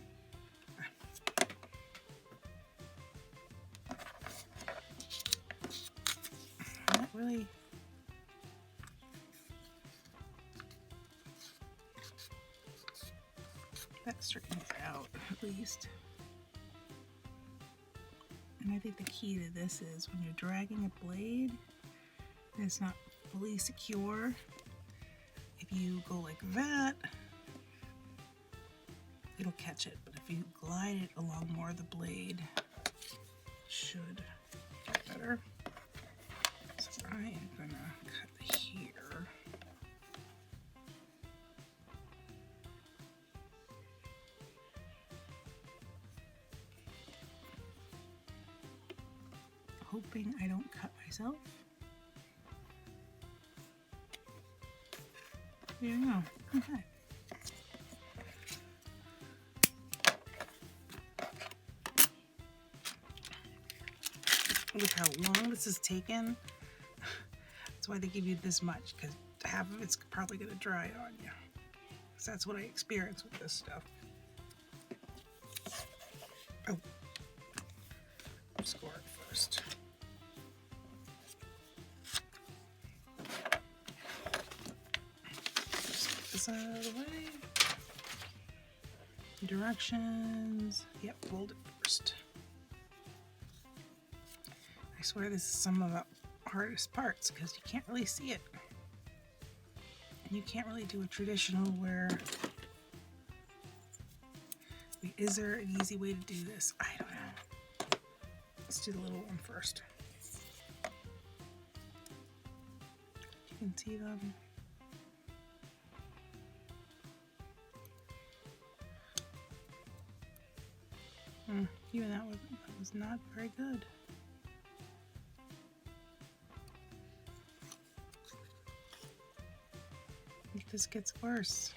Not really. That straightens out at least. And I think the key to this is when you're dragging a blade and it's not fully secure, if you go like that, it'll catch it. But if you glide it along more of the blade, it should get better. So I am gonna cut here. Hoping I don't cut myself. There you go. Okay. Look how long this has taken. That's why they give you this much, because half of it's probably going to dry on you. So that's what I experience with this stuff. Oh, score it first. Just get this out of the way. Directions. Yep, fold it first. I swear this is some of the hardest parts because you can't really see it. And you can't really do a traditional where... Wait, is there an easy way to do this? I don't know. Let's do the little one first. You can see them. Even that was not very good. I think this gets worse.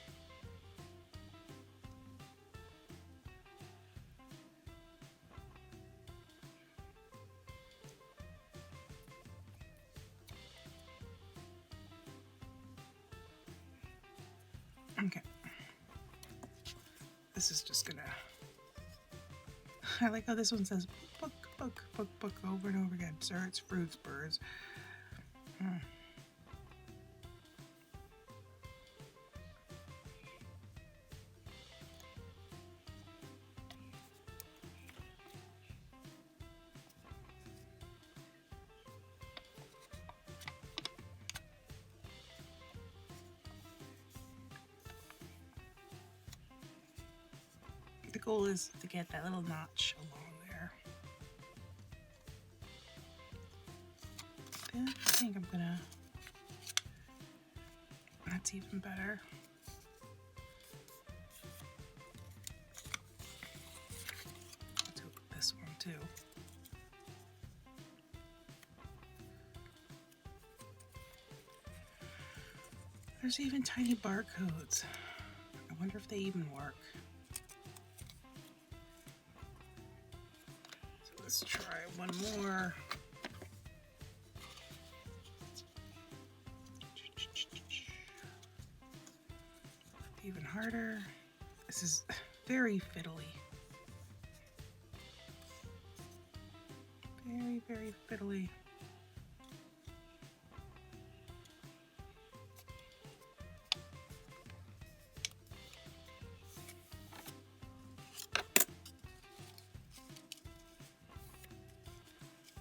Okay. This is just gonna... I like how this one says book, book, book, book over and over again. Desserts, fruits, birds. The goal is to get that little notch along there. Then I think I'm gonna... That's even better. Let's go with this one too. There's even tiny barcodes. I wonder if they even work. Let's try one more. Even harder. This is very fiddly. Very, very fiddly.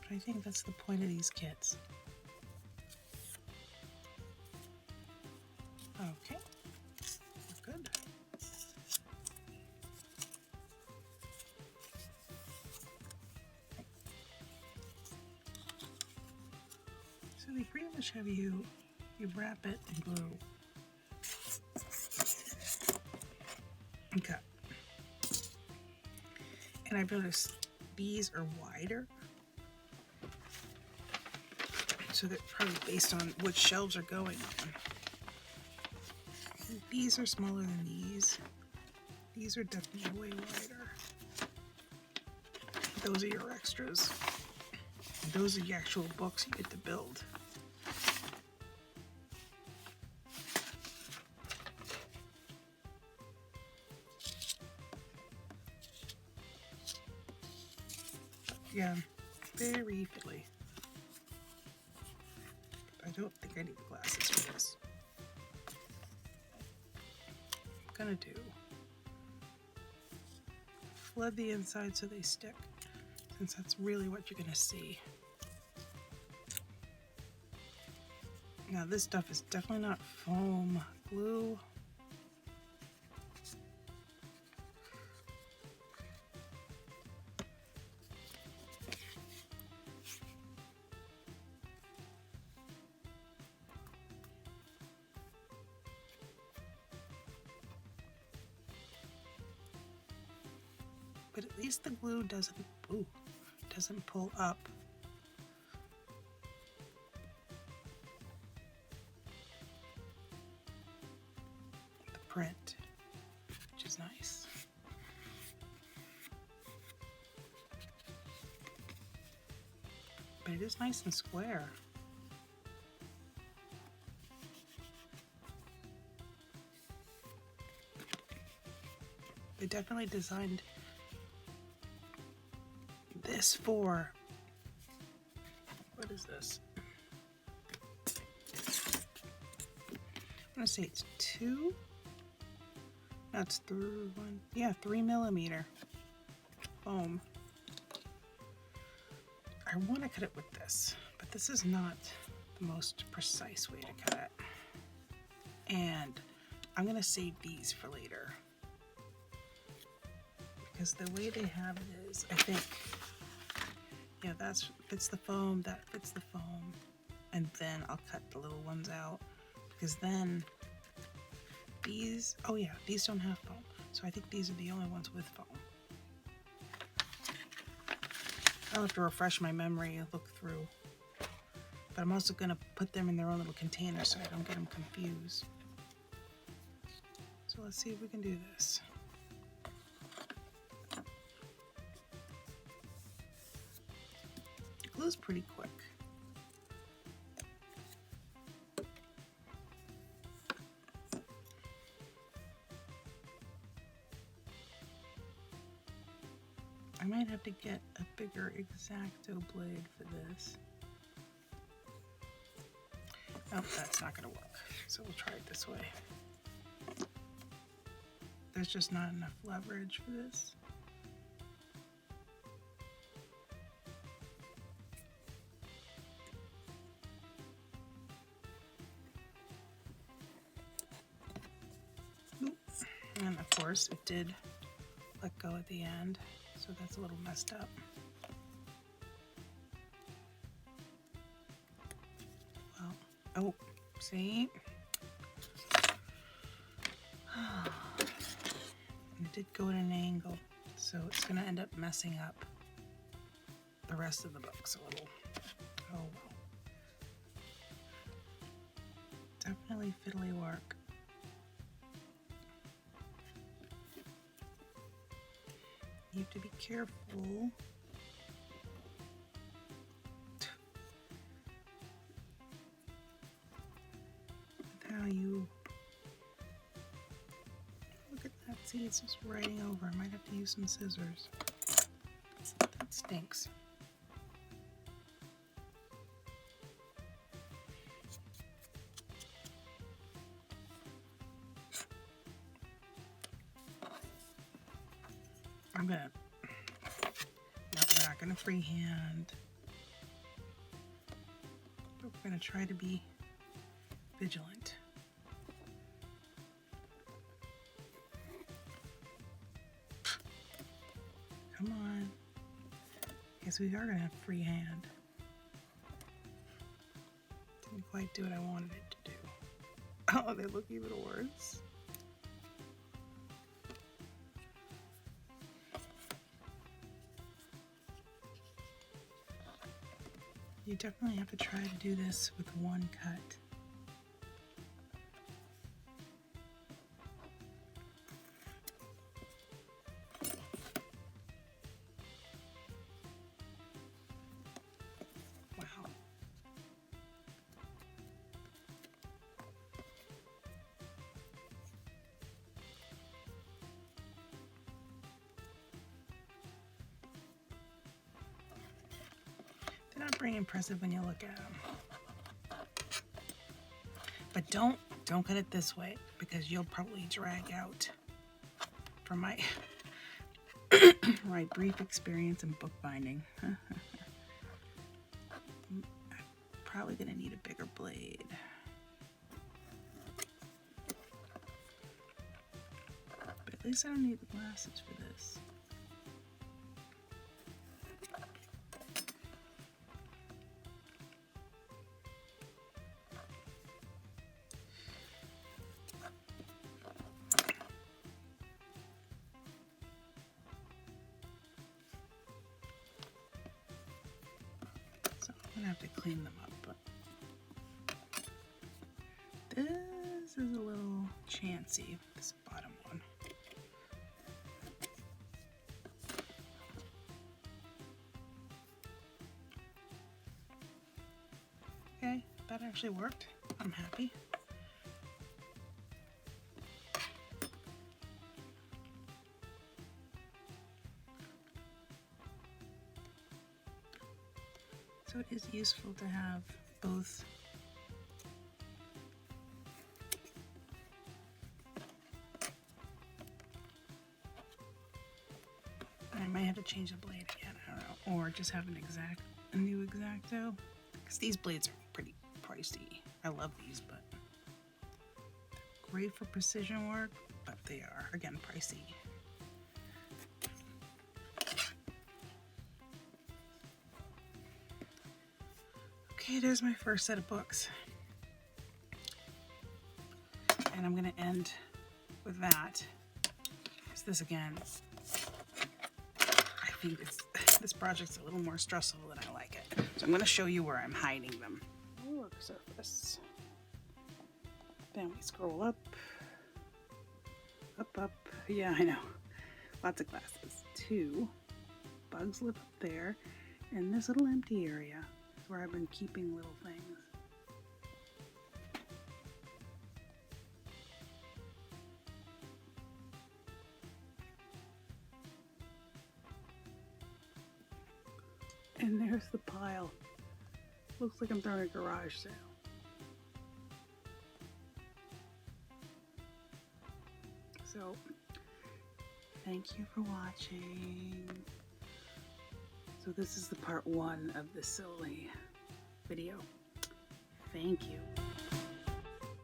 I think that's the point of these kits. Okay, we're good. So they pretty much have you wrap it in glue. Okay. And I've noticed these are wider. So they're probably based on which shelves are going on. And these are smaller than these. These are definitely way wider. Those are your extras. Those are the actual books you get to build. Yeah, very fiddly. I don't think I need the glasses for this. I'm gonna do flood the inside so they stick, since that's really what you're gonna see. Now this stuff is definitely not foam glue. But at least the glue doesn't pull up. The print, which is nice. But it is nice and square. They definitely designed this for, what is this? I'm gonna say it's 2. That's 3 millimeter foam. I want to cut it with this, but this is not the most precise way to cut it. And I'm gonna save these for later, because the way they have it is, I think, yeah, that fits the foam, that fits the foam, and then I'll cut the little ones out, because then these, oh yeah, these don't have foam, so I think these are the only ones with foam. I'll have to refresh my memory and look through, but I'm also going to put them in their own little container so I don't get them confused. So let's see if we can do this. It glues pretty quick. I might have to get a bigger X-Acto blade for this. Oh, that's not going to work, so we'll try it this way. There's just not enough leverage for this. And of course, it did let go at the end, so that's a little messed up. Well, oh, see? It did go at an angle, so it's going to end up messing up the rest of the books a little. Oh well. Definitely fiddly work. You have to be careful with how you look at that. See, it's just writing over. I might have to use some scissors. That stinks. We're not gonna freehand. But we're gonna try to be vigilant. Come on. Guess we are gonna have freehand. Didn't quite do what I wanted it to do. Oh, they look even worse. You definitely have to try to do this with one cut. Wow. They're not very impressive when you look at them. But don't cut it this way because you'll probably drag out. From my my brief experience in bookbinding. I'm probably gonna need a bigger blade. But at least I don't need the glasses for this. So I'm gonna have to clean them up, but this is a little chancy, this bottom one. Okay, that actually worked. I'm happy. So it is useful to have both. I might have to change the blade again, I don't know, or just have a new X-Acto, because these blades are pretty pricey. I love these, but they're great for precision work, but they are, again, pricey. Okay, there's my first set of books. And I'm going to end with that. Because this, again, I think this project's a little more stressful than I like it. So I'm going to show you where I'm hiding them. Work surface. Then we scroll up. Up, up. Yeah, I know. Lots of glasses. 2. Bugs live up there. And this little empty area is where I've been keeping little things. And there's the pile. Looks like I'm throwing a garage sale. So, thank you for watching. So this is the part 1 of the silly video. Thank you.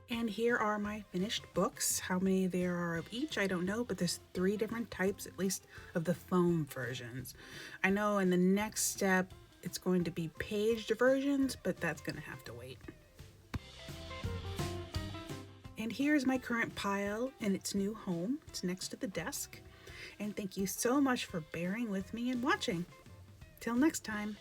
And here are my finished books. How many there are of each, I don't know, but there's 3 different types, at least, of the foam versions. I know in the next step, it's going to be paged versions, but that's going to have to wait. And here's my current pile in its new home. It's next to the desk. And thank you so much for bearing with me and watching. Till next time.